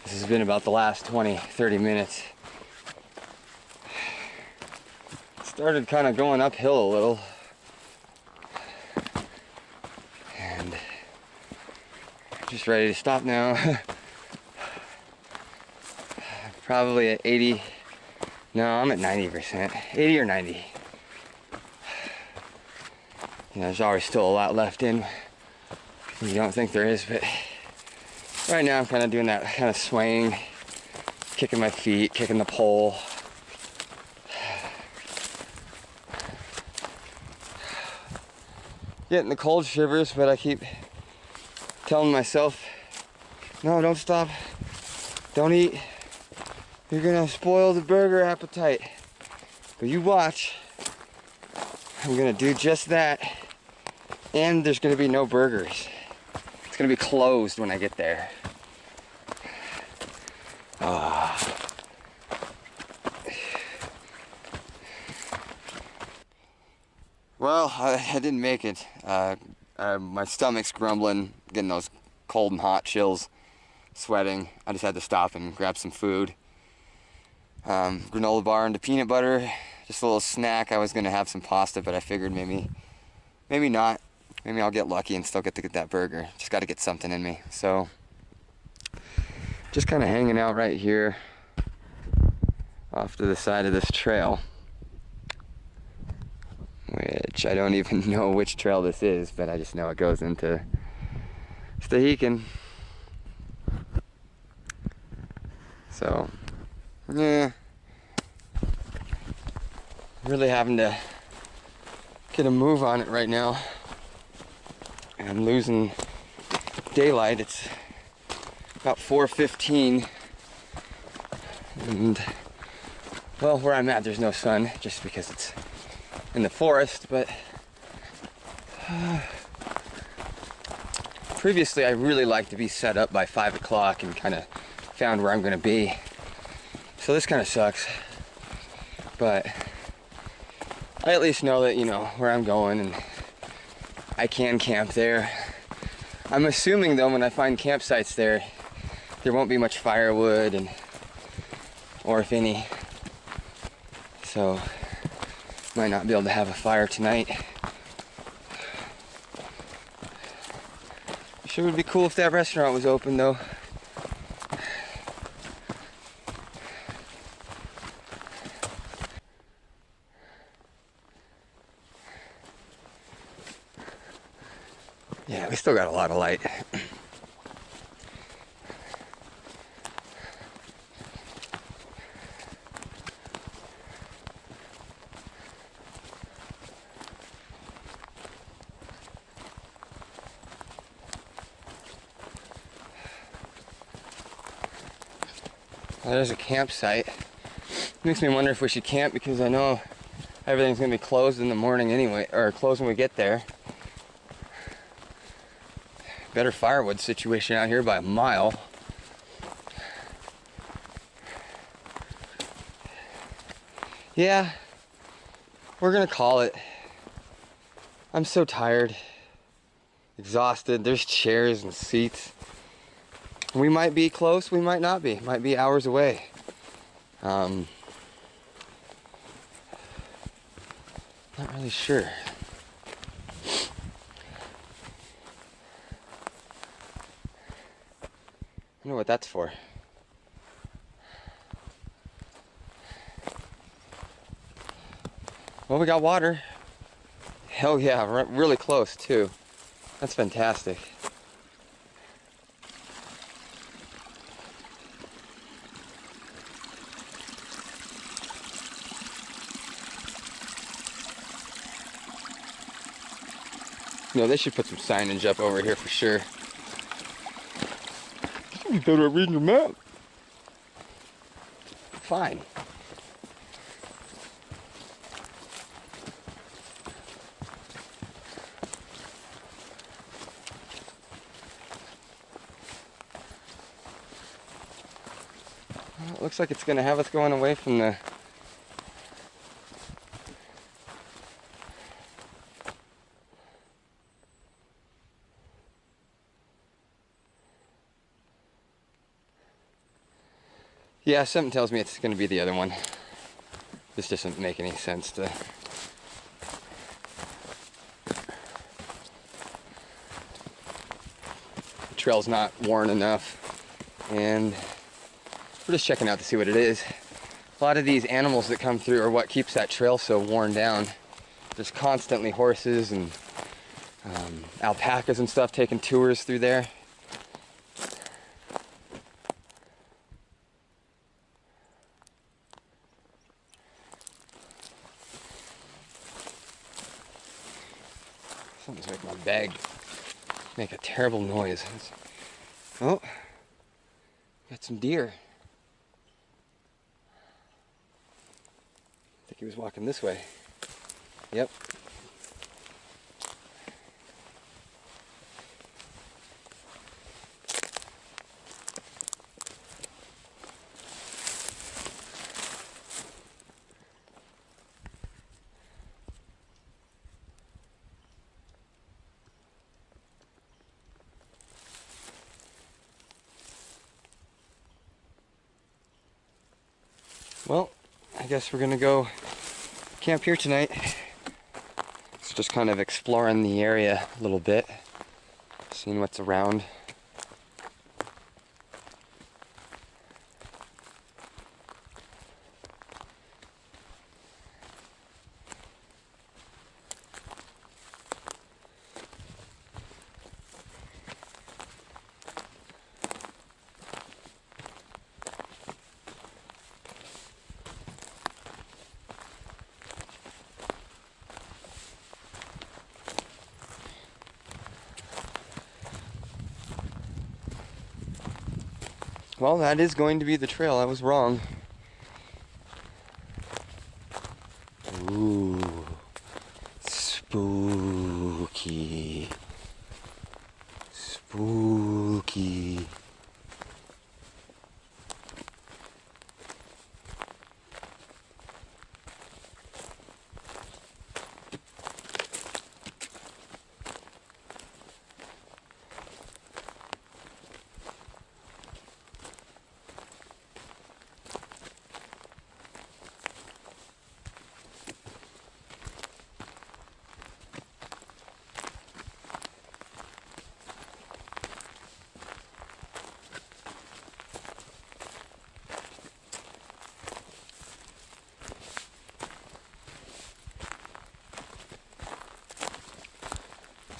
This has been about the last 20-30 minutes. Started kind of going uphill a little. And just ready to stop now. Probably at 80. No, I'm at 90%. 80 or 90. You know, there's always still a lot left in. You don't think there is, but right now I'm kind of doing that kind of swaying, kicking my feet, kicking the pole. Getting the cold shivers, but I keep telling myself, no, don't stop, don't eat. You're gonna spoil the burger appetite. But you watch. I'm gonna do just that. And there's gonna be no burgers. It's gonna be closed when I get there. Well, I didn't make it. My stomach's grumbling, getting those cold and hot chills, sweating. I just had to stop and grab some food. Granola bar and the peanut butter, just a little snack. I was gonna have some pasta, but I figured maybe not. Maybe I'll get lucky and still get to get that burger. Just got to get something in me. So, just kind of hanging out right here, off to the side of this trail, which I don't even know which trail this is, but I just know it goes into Stehekin. So, yeah, really having to get a move on it right now. I'm losing daylight. It's about 4:15, and well, where I'm at there's no sun just because it's in the forest, but previously I really liked to be set up by 5 o'clock and kind of found where I'm gonna be. So this kind of sucks, but I at least know that, you know, where I'm going and I can camp there. I'm assuming though, when I find campsites there, there won't be much firewood, and or if any, so might not be able to have a fire tonight. Sure would be cool if that restaurant was open though. Yeah, we still got a lot of light. Well, there's a campsite. Makes me wonder if we should camp, because I know everything's gonna be closed in the morning anyway, or closed when we get there. Better firewood situation out here by a mile. Yeah, we're gonna call it. I'm so tired, exhausted. There's chairs and seats. We might be close, we might not be. Might be hours away. Not really sure. I don't know what that's for. Well, we got water. Hell yeah, really close too. That's fantastic. No, they should put some signage up over here for sure. You better at reading your map. Fine. Well, it looks like it's gonna have us going away from the yeah, something tells me it's going to be the other one. This doesn't make any sense to... The trail's not worn enough, and we're just checking out to see what it is. A lot of these animals that come through are what keeps that trail so worn down. There's constantly horses and alpacas and stuff taking tours through there. Something's making my bag make a terrible noise. Oh, got some deer. I think he was walking this way. Yep. Well, I guess we're gonna go camp here tonight. It's just kind of exploring the area a little bit, seeing what's around. Well, that is going to be the trail. I was wrong. Ooh, spooky. Spooky.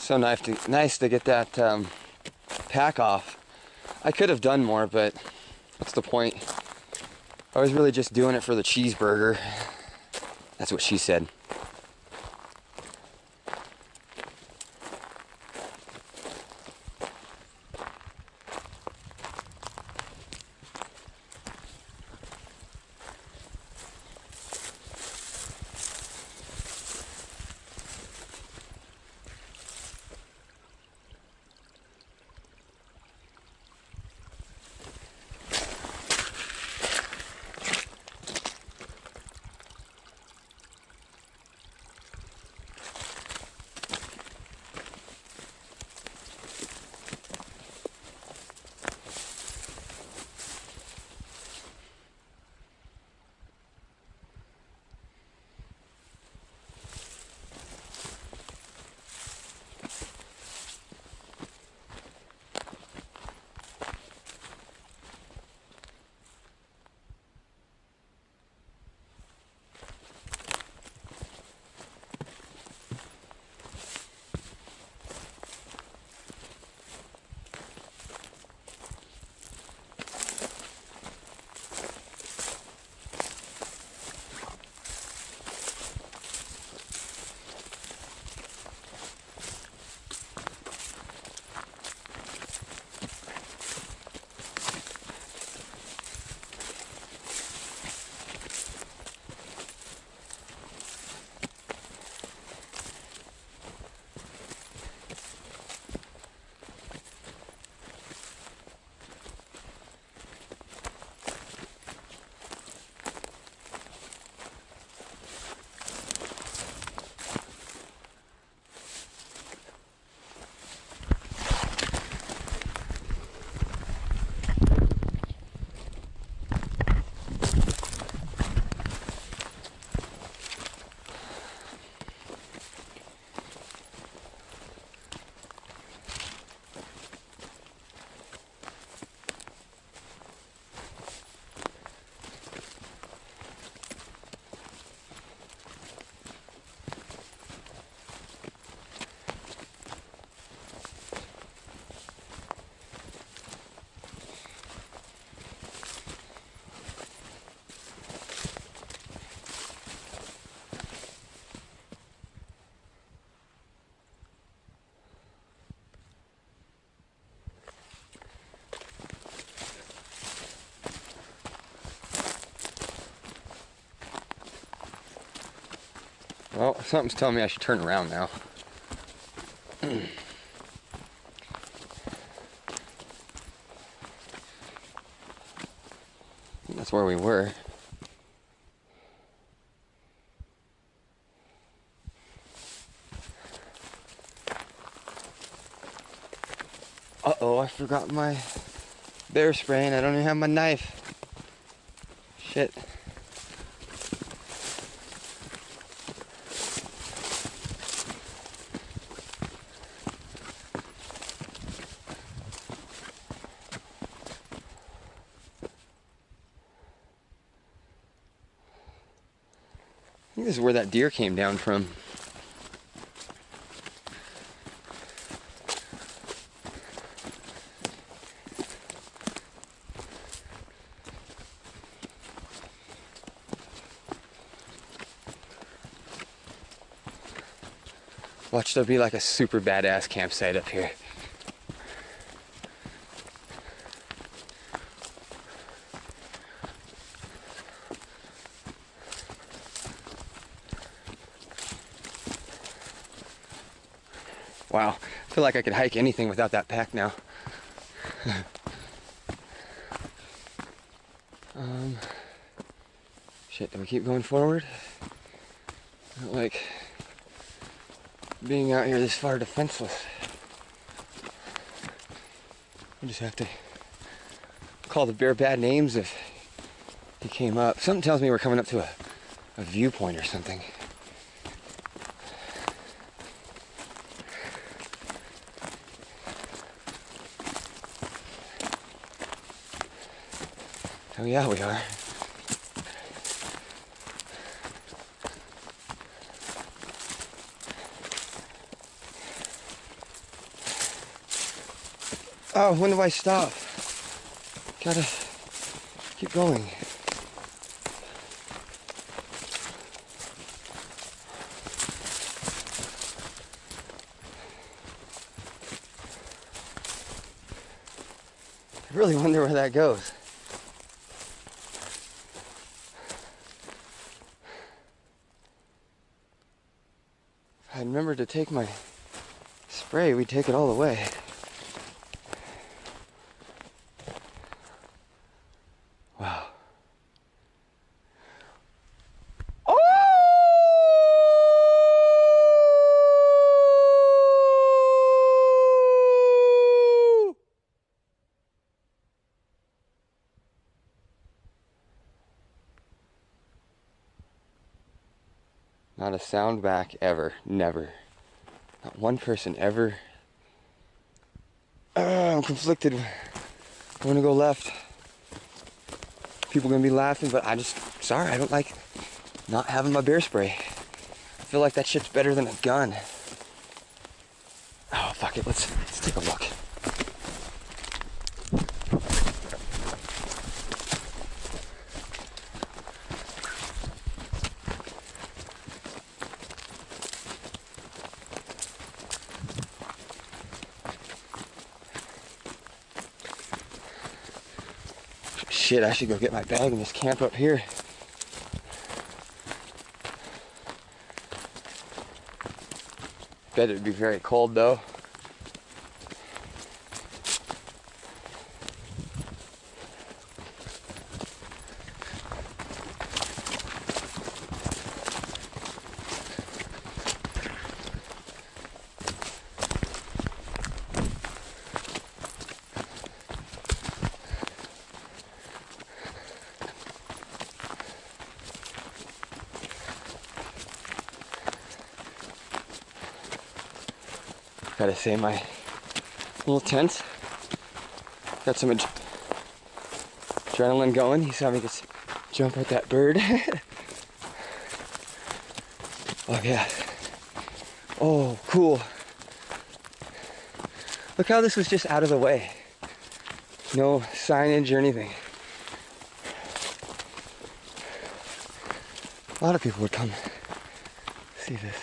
So nice to get that pack off. I could have done more, but what's the point? I was really just doing it for the cheeseburger. That's what she said. Well, something's telling me I should turn around now. That's where we were. Uh-oh, I forgot my bear spray and I don't even have my knife. Shit. I think this is where that deer came down from. Watch, there'll be like a super badass campsite up here. Wow, I feel like I could hike anything without that pack now. Shit, do we keep going forward? I don't like being out here this far defenseless. I just have to call the bear bad names if he came up. Something tells me we're coming up to a viewpoint or something. Oh yeah, we are. Oh, when do I stop? Gotta keep going. I really wonder where that goes. If I remember to take my spray, we'd take it all away. Wow. Oh! Not a sound back ever. Never. Not one person ever. I'm conflicted. I want to go left. People are going to be laughing, but sorry, I don't like not having my bear spray. I feel like that shit's better than a gun. Oh, fuck it. Let's take a look. Shit, I should go get my bag and just camp up here. Bet it'd be very cold though. Gotta say, my little tent got some adrenaline going. You saw me just jump at that bird. Oh yeah. Oh, cool. Look how this was just out of the way. No signage or anything. A lot of people would come see this.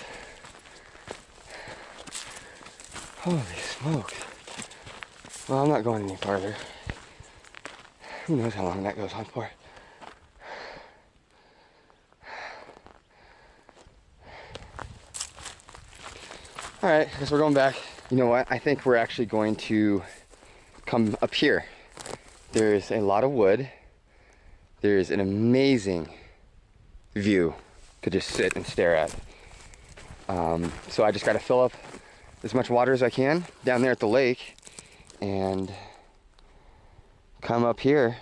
Holy smokes. Well, I'm not going any farther. Who knows how long that goes on for. Alright, I guess we're going back. You know what? I think we're actually going to come up here. There's a lot of wood. There's an amazing view to just sit and stare at. So I just got to fill up as much water as I can down there at the lake and come up here.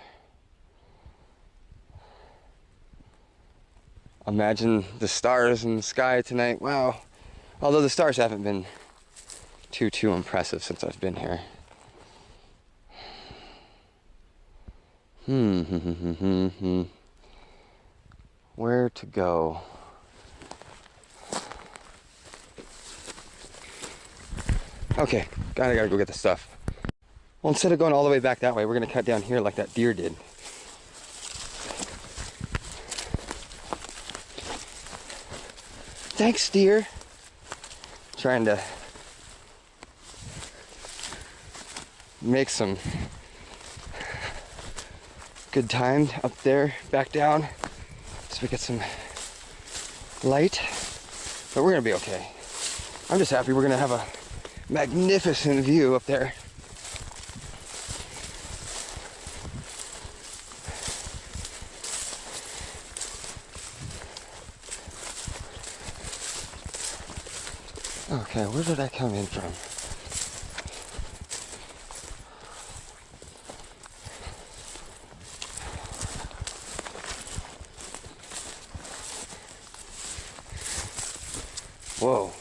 Imagine the stars in the sky tonight. Wow. Although the stars haven't been too impressive since I've been here. Where to go? Okay, I gotta go get the stuff. Well, instead of going all the way back that way, we're gonna cut down here like that deer did. Thanks, deer. Trying to make some good time up there, back down, so we get some light. But we're gonna be okay. I'm just happy we're gonna have a magnificent view up there. Okay, where did I come in from? Whoa.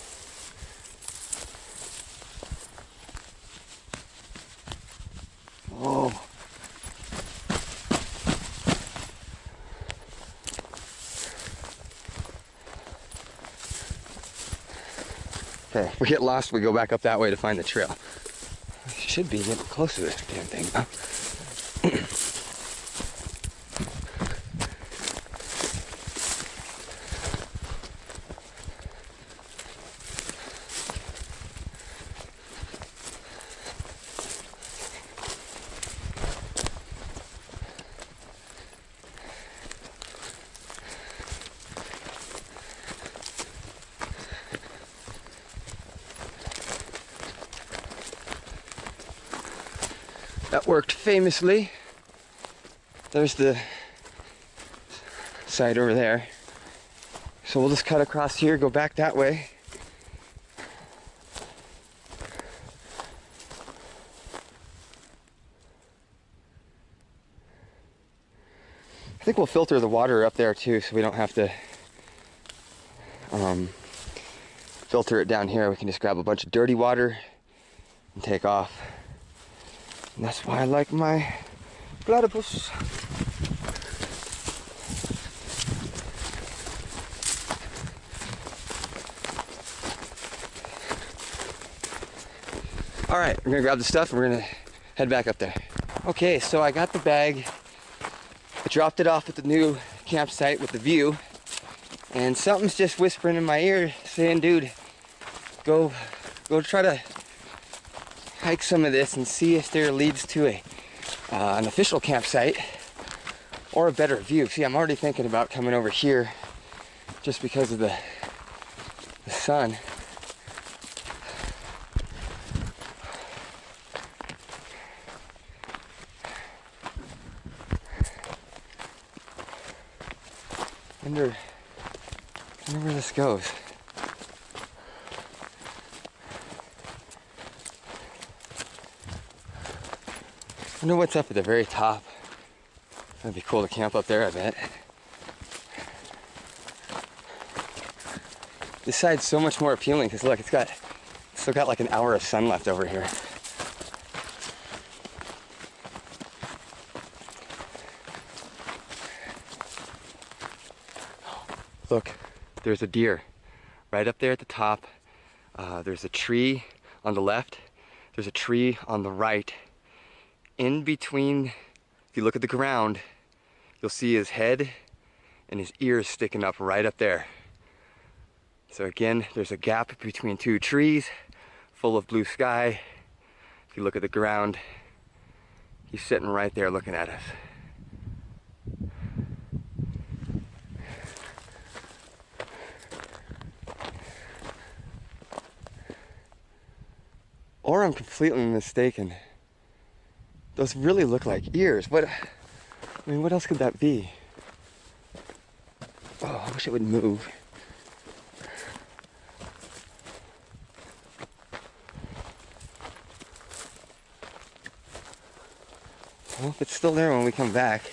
Whoa. Okay, if we get lost, we go back up that way to find the trail. should be getting close to this damn thing. That worked famously. There's the site over there. So we'll just cut across here, go back that way. I think we'll filter the water up there too, so we don't have to filter it down here. We can just grab a bunch of dirty water and take off. And that's why I like my platypus. All right, we're gonna grab the stuff and we're gonna head back up there. Okay, so I got the bag. I dropped it off at the new campsite with the view, and something's just whispering in my ear saying, dude, go try to hike some of this and see if there leads to an official campsite or a better view. See, I'm already thinking about coming over here just because of the sun. Wonder where this goes. I wonder what's up at the very top. That'd be cool to camp up there, I bet. This side's so much more appealing because look, it's still got like an hour of sun left over here. Look, there's a deer right up there at the top. There's a tree on the left. There's a tree on the right. In between, if you look at the ground, you'll see his head and his ears sticking up right up there. So again, there's a gap between two trees full of blue sky. If you look at the ground, he's sitting right there looking at us. Or I'm completely mistaken. Those really look like ears. What else could that be? Oh, I wish it would move. Well, if it's still there when we come back,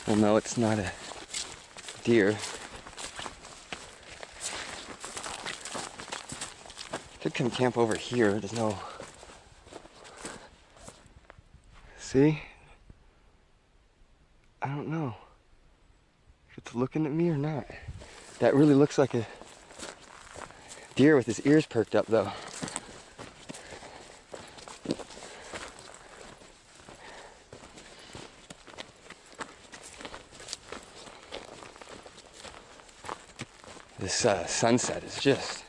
we'll know it's not a deer. Could come camp over here. There's no... See? I don't know if it's looking at me or not. That really looks like a deer with his ears perked up though. This sunset is just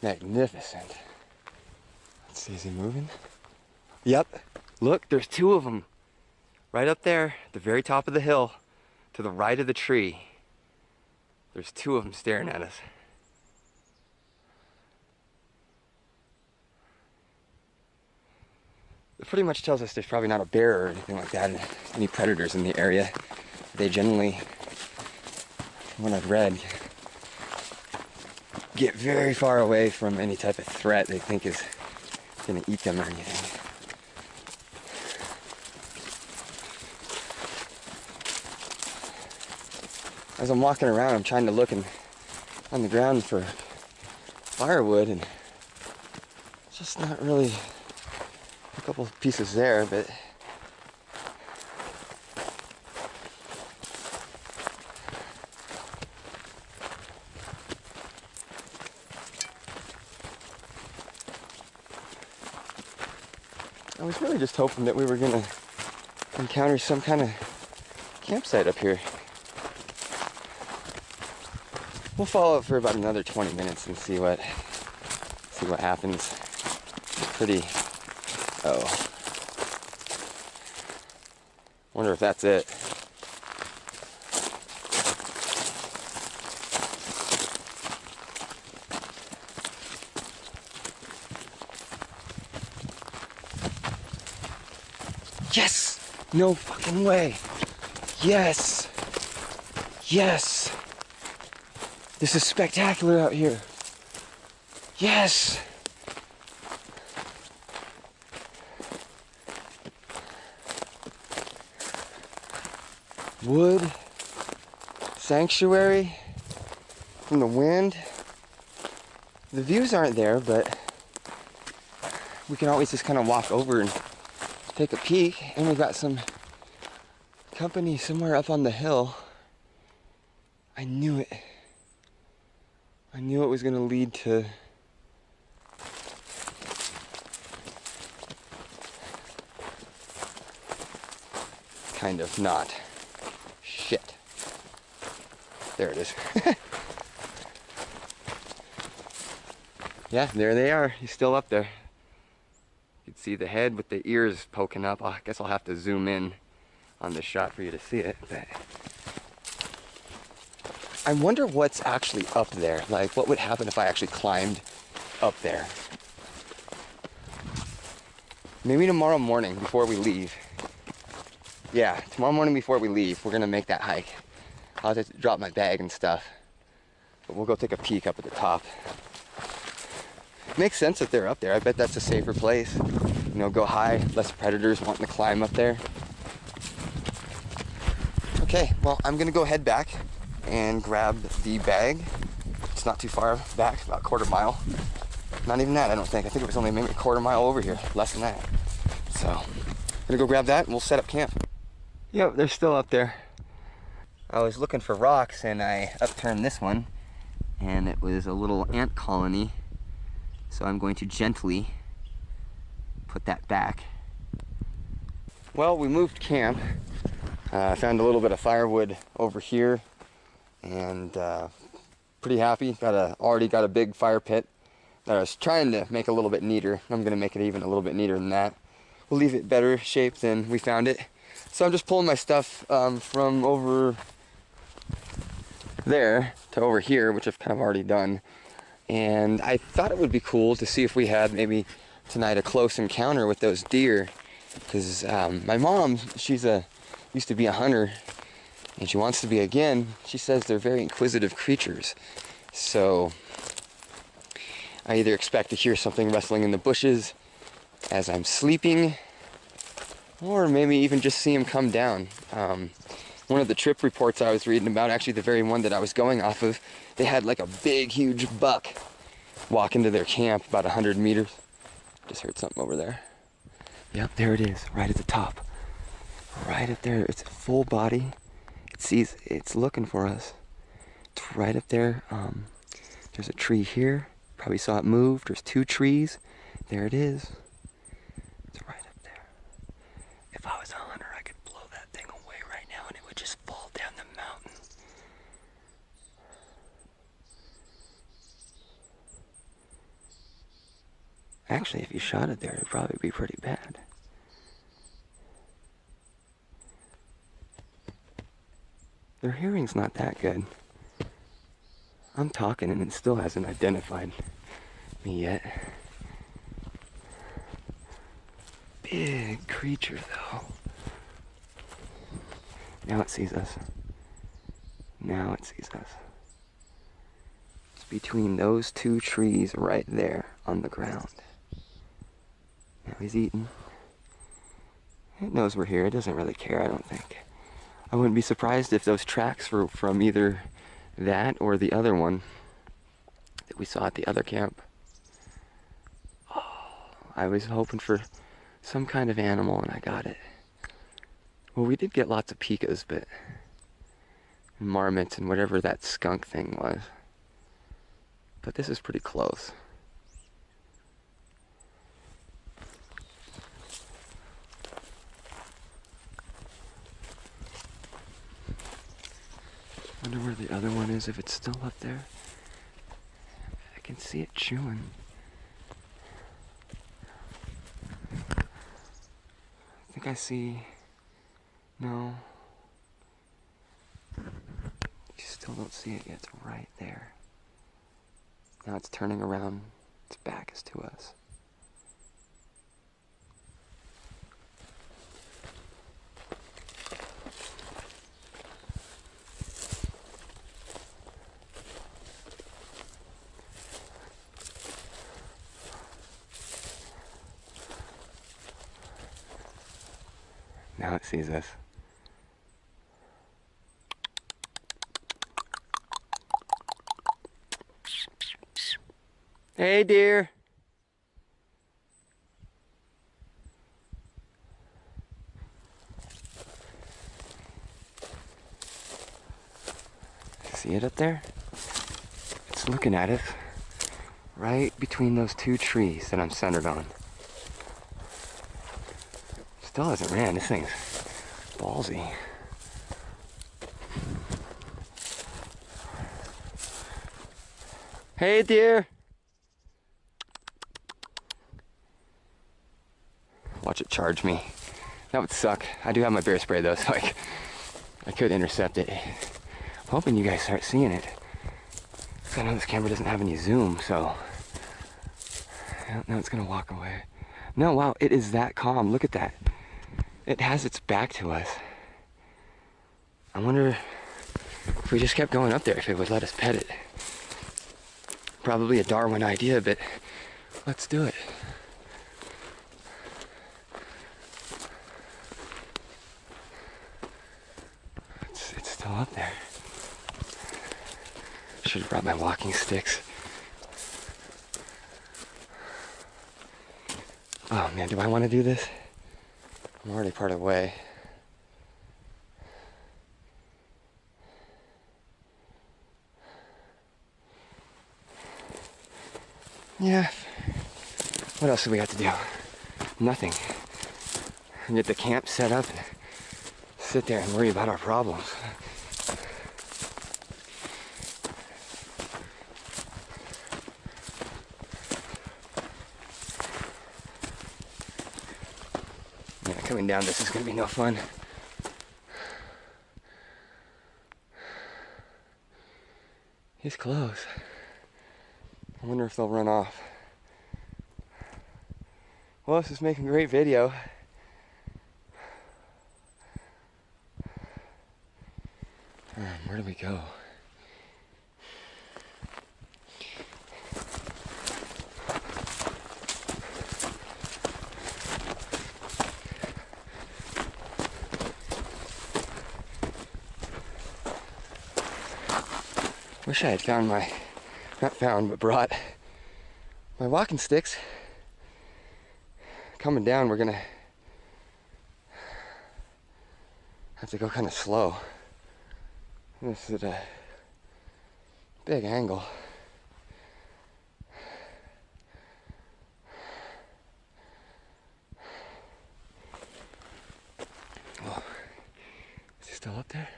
magnificent. Let's see, is he moving? Yep. Look, there's two of them. Right up there, at the very top of the hill, to the right of the tree. There's two of them staring at us. It pretty much tells us there's probably not a bear or anything like that, any predators in the area. They generally, from what I've read, get very far away from any type of threat they think is going to eat them or anything. As I'm walking around, I'm trying to look on the ground for firewood, and it's just not really a couple pieces there, but was really just hoping that we were gonna encounter some kind of campsite up here. We'll follow it for about another 20 minutes and see what happens. Pretty. Oh. Wonder if that's it. Yes! No fucking way! Yes! Yes! This is spectacular out here. Yes! Wood, sanctuary from the wind. The views aren't there, but we can always just kind of walk over and take a peek. And we've got some company somewhere up on the hill. I knew it. I knew it was going to lead to kind of not. Shit. There it is. Yeah, there they are. He's still up there. You can see the head with the ears poking up. I guess I'll have to zoom in on this shot for you to see it. But I wonder what's actually up there. Like, what would happen if I actually climbed up there? Maybe tomorrow morning before we leave. Yeah, tomorrow morning before we leave, we're gonna make that hike. I'll have to drop my bag and stuff. But we'll go take a peek up at the top. Makes sense that they're up there. I bet that's a safer place. You know, go high, less predators wanting to climb up there. Okay, well, I'm gonna go head back and grab the bag. It's not too far back, about a quarter mile. Not even that, I don't think. I think it was only maybe a quarter mile over here, less than that. So, I'm gonna go grab that and we'll set up camp. Yep, they're still up there. I was looking for rocks and I upturned this one and it was a little ant colony. So I'm going to gently put that back. Well, we moved camp. I found a little bit of firewood over here and pretty happy. Already got a big fire pit that I was trying to make a little bit neater. I'm gonna make it even a little bit neater than that. We'll leave it better shape than we found it. So I'm just pulling my stuff from over there to over here, which I've kind of already done. And I thought it would be cool to see if we had maybe tonight a close encounter with those deer. Because my mom, used to be a hunter, and she wants to be again. She says they're very inquisitive creatures. So I either expect to hear something rustling in the bushes as I'm sleeping, or maybe even just see them come down. One of the trip reports I was reading about, actually the very one that I was going off of, they had like a big, huge buck walk into their camp about 100 meters. Just heard something over there. Yep, there it is, right at the top. Right up there, it's full body. It's looking for us. It's right up there. There's a tree here. Probably saw it move. There's 2 trees. There it is. It's right up there. If I was a hunter, I could blow that thing away right now and it would just fall down the mountain. Actually, if you shot it there, it'd probably be pretty bad. Their hearing's not that good. I'm talking and it still hasn't identified me yet. Big creature though. Now it sees us. Now it sees us. It's between those 2 trees right there on the ground. Now he's eating. It knows we're here. It doesn't really care, I don't think. I wouldn't be surprised if those tracks were from either that or the other one that we saw at the other camp. Oh, I was hoping for some kind of animal and I got it. Well, we did get lots of pikas, but marmots and whatever that skunk thing was. But this is pretty close. Wonder where the other one is, if it's still up there. I can see it chewing. I think I see... No. You still don't see it yet. It's right there. Now it's turning around. Its back is to us. Now it sees us. Hey, dear. See it up there? It's looking at us right between those two trees that I'm centered on. Still hasn't ran. This thing's ballsy. Hey, dear. Watch it charge me. That would suck. I do have my bear spray though, so I could intercept it. I'm hoping you guys start seeing it. I know this camera doesn't have any zoom, so I don't know it's gonna walk away. No, wow, it is that calm. Look at that. It has its back to us. I wonder if we just kept going up there, if it would let us pet it. Probably a Darwin idea, but let's do it. It's still up there. Should have brought my walking sticks. Oh man, do I want to do this? I'm already part of the way. Yeah. What else do we got to do? Nothing. And get the camp set up and sit there and worry about our problems. Yeah, coming down this is gonna be no fun. He's close. I wonder if they'll run off. Well, this is making great video. Where do we go? Wish I had found not found, but brought my walking sticks. Coming down, we're gonna have to go kind of slow. This is at a big angle. Oh, is he still up there?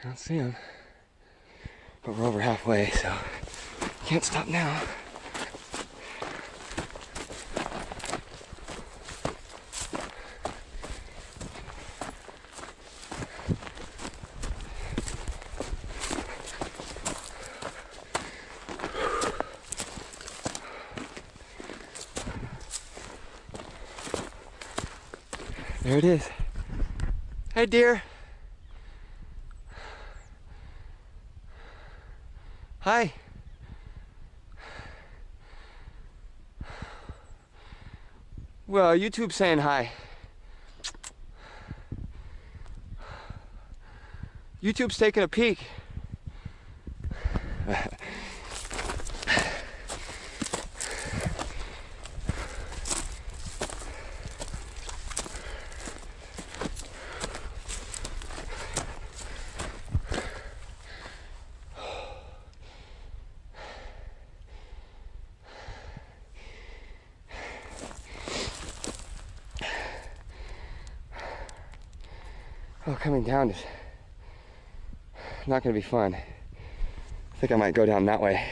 I don't see him. But we're over halfway, so can't stop now. There it is. Hey, dear. Hi. Well, YouTube's saying hi. YouTube's taking a peek. Oh, coming down is not gonna be fun. I think I might go down that way.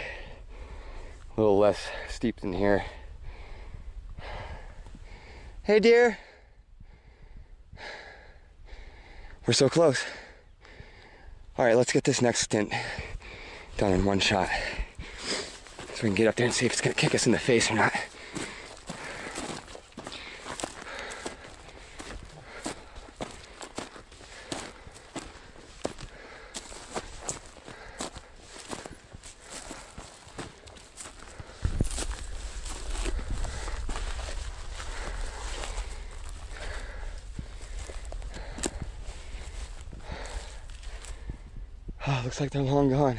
A little less steep than here. Hey dear. We're so close. All right, let's get this next stint done in one shot. So we can get up there and see if it's gonna kick us in the face or not. Oh, looks like they're long gone.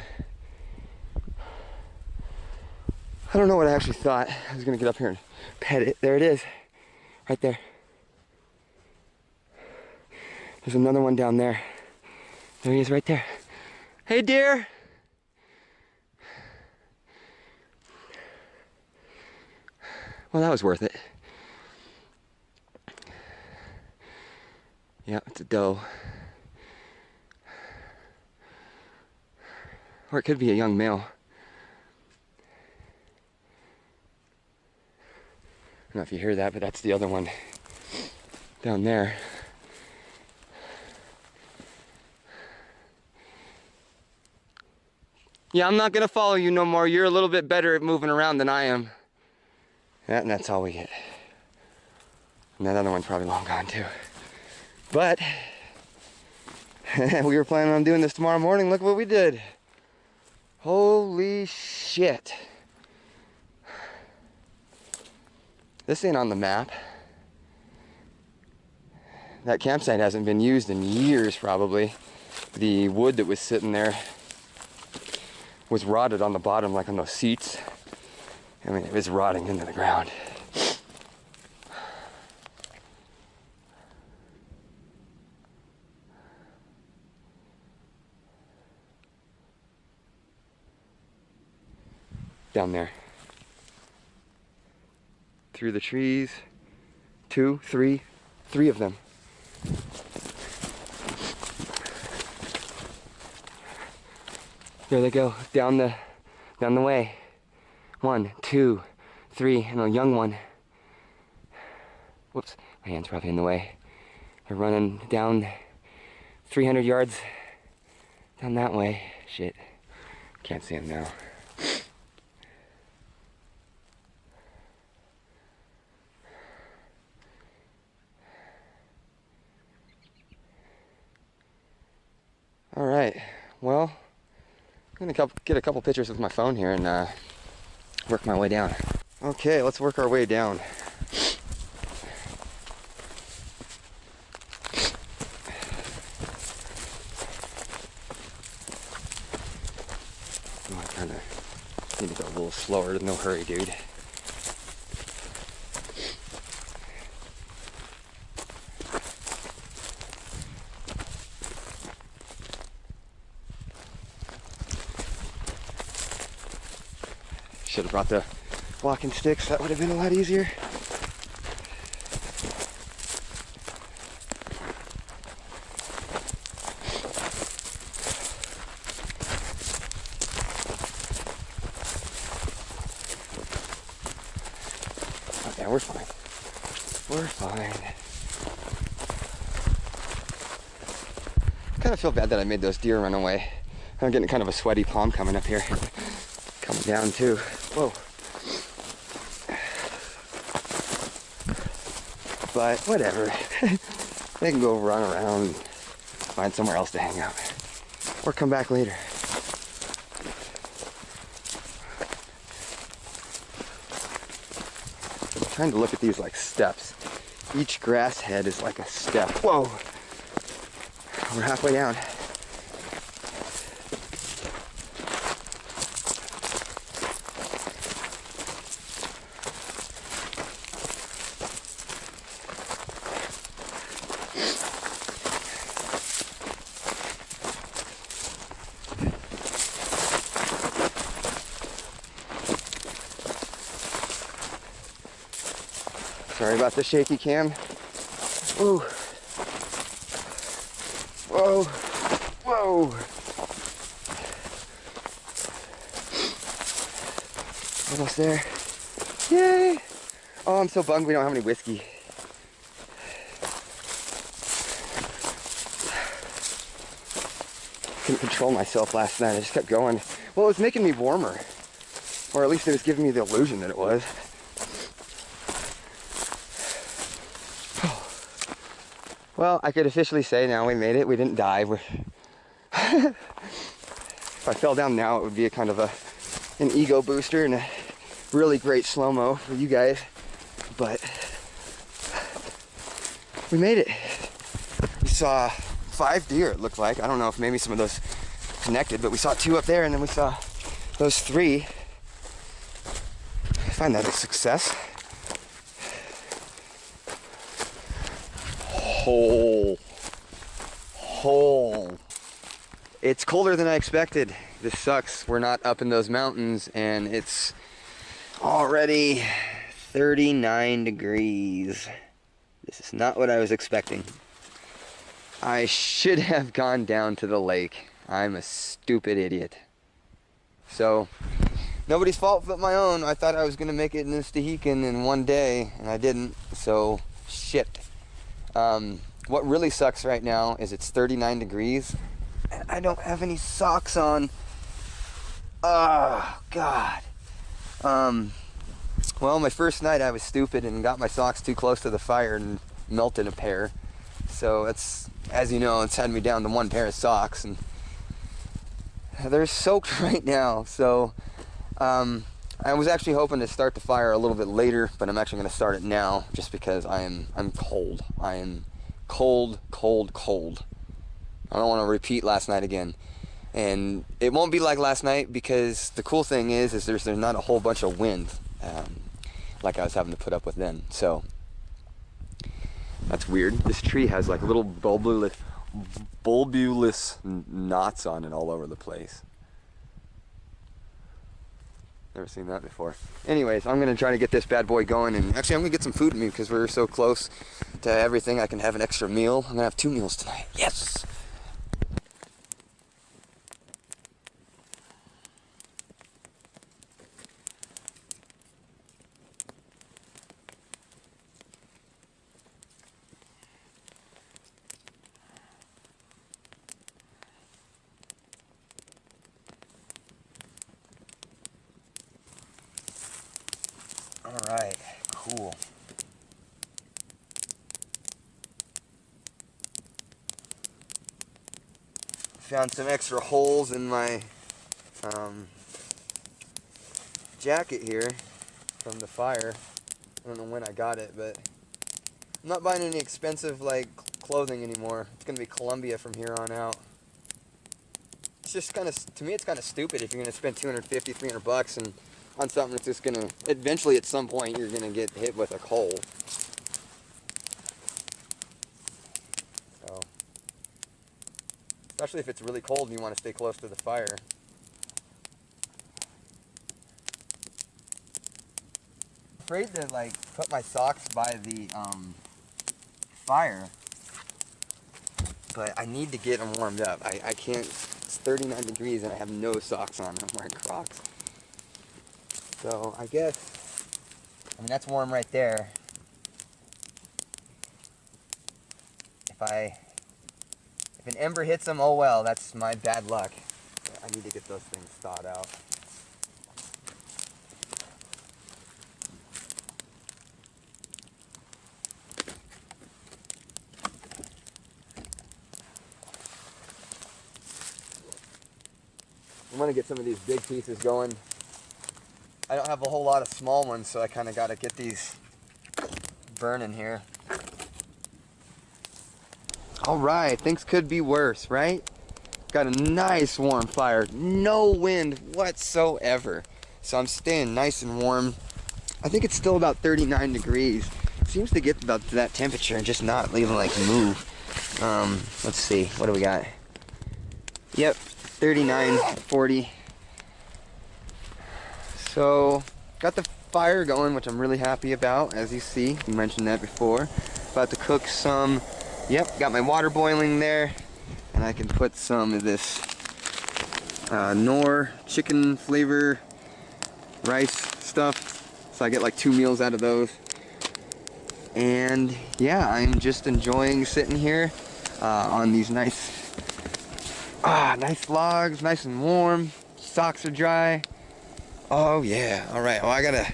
I don't know what I actually thought. I was gonna get up here and pet it. There it is, right there. There's another one down there. There he is right there. Hey dear. Well, that was worth it. Yeah, it's a doe. Or it could be a young male. I don't know if you hear that, but that's the other one down there. Yeah, I'm not gonna follow you no more. You're a little bit better at moving around than I am. Yeah, and that's all we get. And that other one's probably long gone too. But we were planning on doing this tomorrow morning. Look what we did. Holy shit. This ain't on the map. That campsite hasn't been used in years probably. The wood that was sitting there was rotted on the bottom, like on those seats. I mean, it was rotting into the ground. Down there. Through the trees. Three of them. There they go, down the way. 1, 2, 3, and a young one. Whoops, my hand's probably in the way. They're running down 300 yards down that way. Shit, can't see them now. All right, well, I'm gonna get a couple pictures with my phone here and work my way down. Okay, let's work our way down. Oh, I kind of need to go a little slower. No hurry, dude. Should have brought the walking sticks. That would have been a lot easier. Okay, we're fine. We're fine. I kind of feel bad that I made those deer run away. I'm getting kind of a sweaty palm coming up here. Coming down too. Whoa. But whatever. They can go run around and find somewhere else to hang out. Or come back later. I'm trying to look at these like steps. Each grass head is like a step. Whoa. We're halfway down. Sorry about the shaky cam. Ooh. Whoa. Whoa. almost there. Yay! Oh, I'm so bummed we don't have any whiskey. Couldn't control myself last night. I just kept going. Well, it was making me warmer. Or at least it was giving me the illusion that it was. Well, I could officially say now we made it. We didn't die. If I fell down now, it would be a kind of an ego booster and a really great slow-mo for you guys. But we made it. We saw 5 deer, it looked like. I don't know if maybe some of those connected, but we saw 2 up there, and then we saw those 3. I find that a success. Hole. It's colder than I expected. This sucks. We're not up in those mountains, and it's already 39 degrees. This is not what I was expecting. I should have gone down to the lake. I'm a stupid idiot. So, nobody's fault but my own. I thought I was going to make it in Stehekin in one day, and I didn't. So, shit. What really sucks right now is it's 39 degrees, and I don't have any socks on. Oh, God. Well, my first night I was stupid and got my socks too close to the fire and melted a pair. So it's, as you know, it's had me down to 1 pair of socks, and they're soaked right now. So I was actually hoping to start the fire a little bit later, but I'm actually going to start it now just because I'm cold. I am cold. I don't want to repeat last night again. And it won't be like last night because the cool thing is there's not a whole bunch of wind like I was having to put up with then. So that's weird. This tree has like little bulbous knots on it all over the place. Never seen that before. Anyways, I'm gonna try to get this bad boy going, and actually I'm gonna get some food in me because we're so close to everything. I can have an extra meal. I'm gonna have 2 meals tonight. Yes! Alright, cool. Found some extra holes in my jacket here from the fire. I don't know when I got it, but I'm not buying any expensive like clothing anymore. It's gonna be Columbia from here on out. It's just kind of, to me, it's kind of stupid if you're gonna spend 250, 300 bucks and on something that's just gonna, eventually at some point you're gonna get hit with a cold. So, especially if it's really cold and you want to stay close to the fire. I'm afraid to like put my socks by the fire, but I need to get them warmed up. I can't, it's 39 degrees and I have no socks on. I'm wearing Crocs. So I guess, I mean, that's warm right there. If an ember hits them, oh well, that's my bad luck. But I need to get those things thawed out. I'm gonna get some of these big pieces going. I don't have a whole lot of small ones, so I kind of got to get these burning here. All right, things could be worse, right? Got a nice warm fire, no wind whatsoever. So I'm staying nice and warm. I think it's still about 39 degrees. It seems to get about to that temperature and just not even like move. Let's see, what do we got? Yep, 39, 40. So, got the fire going, which I'm really happy about, as you see. You mentioned that before. About to cook some, yep, got my water boiling there. And I can put some of this Knorr chicken flavor rice stuff. So I get like 2 meals out of those. And yeah, I'm just enjoying sitting here on these nice logs, nice and warm. Socks are dry. Oh yeah, all right. Well, I gotta.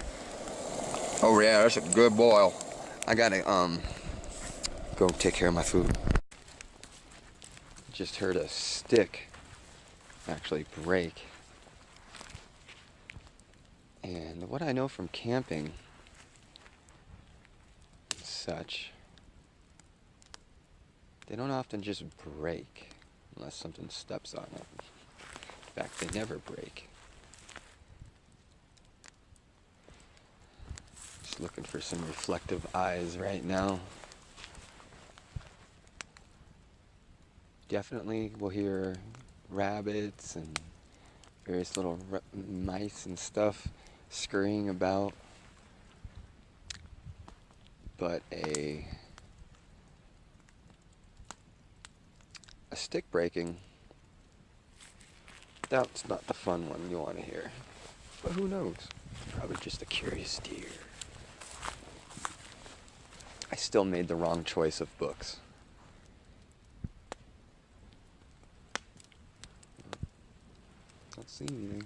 Oh yeah, that's a good boil. I gotta go take care of my food. Just heard a stick actually break. And what I know from camping and such, they don't often just break unless something steps on them. In fact, they never break. Just looking for some reflective eyes right now. Definitely we'll hear rabbits and various little mice and stuff scurrying about. But a stick breaking, that's not the fun one you want to hear. But who knows? Probably just a curious deer. I still made the wrong choice of books. Don't see anything.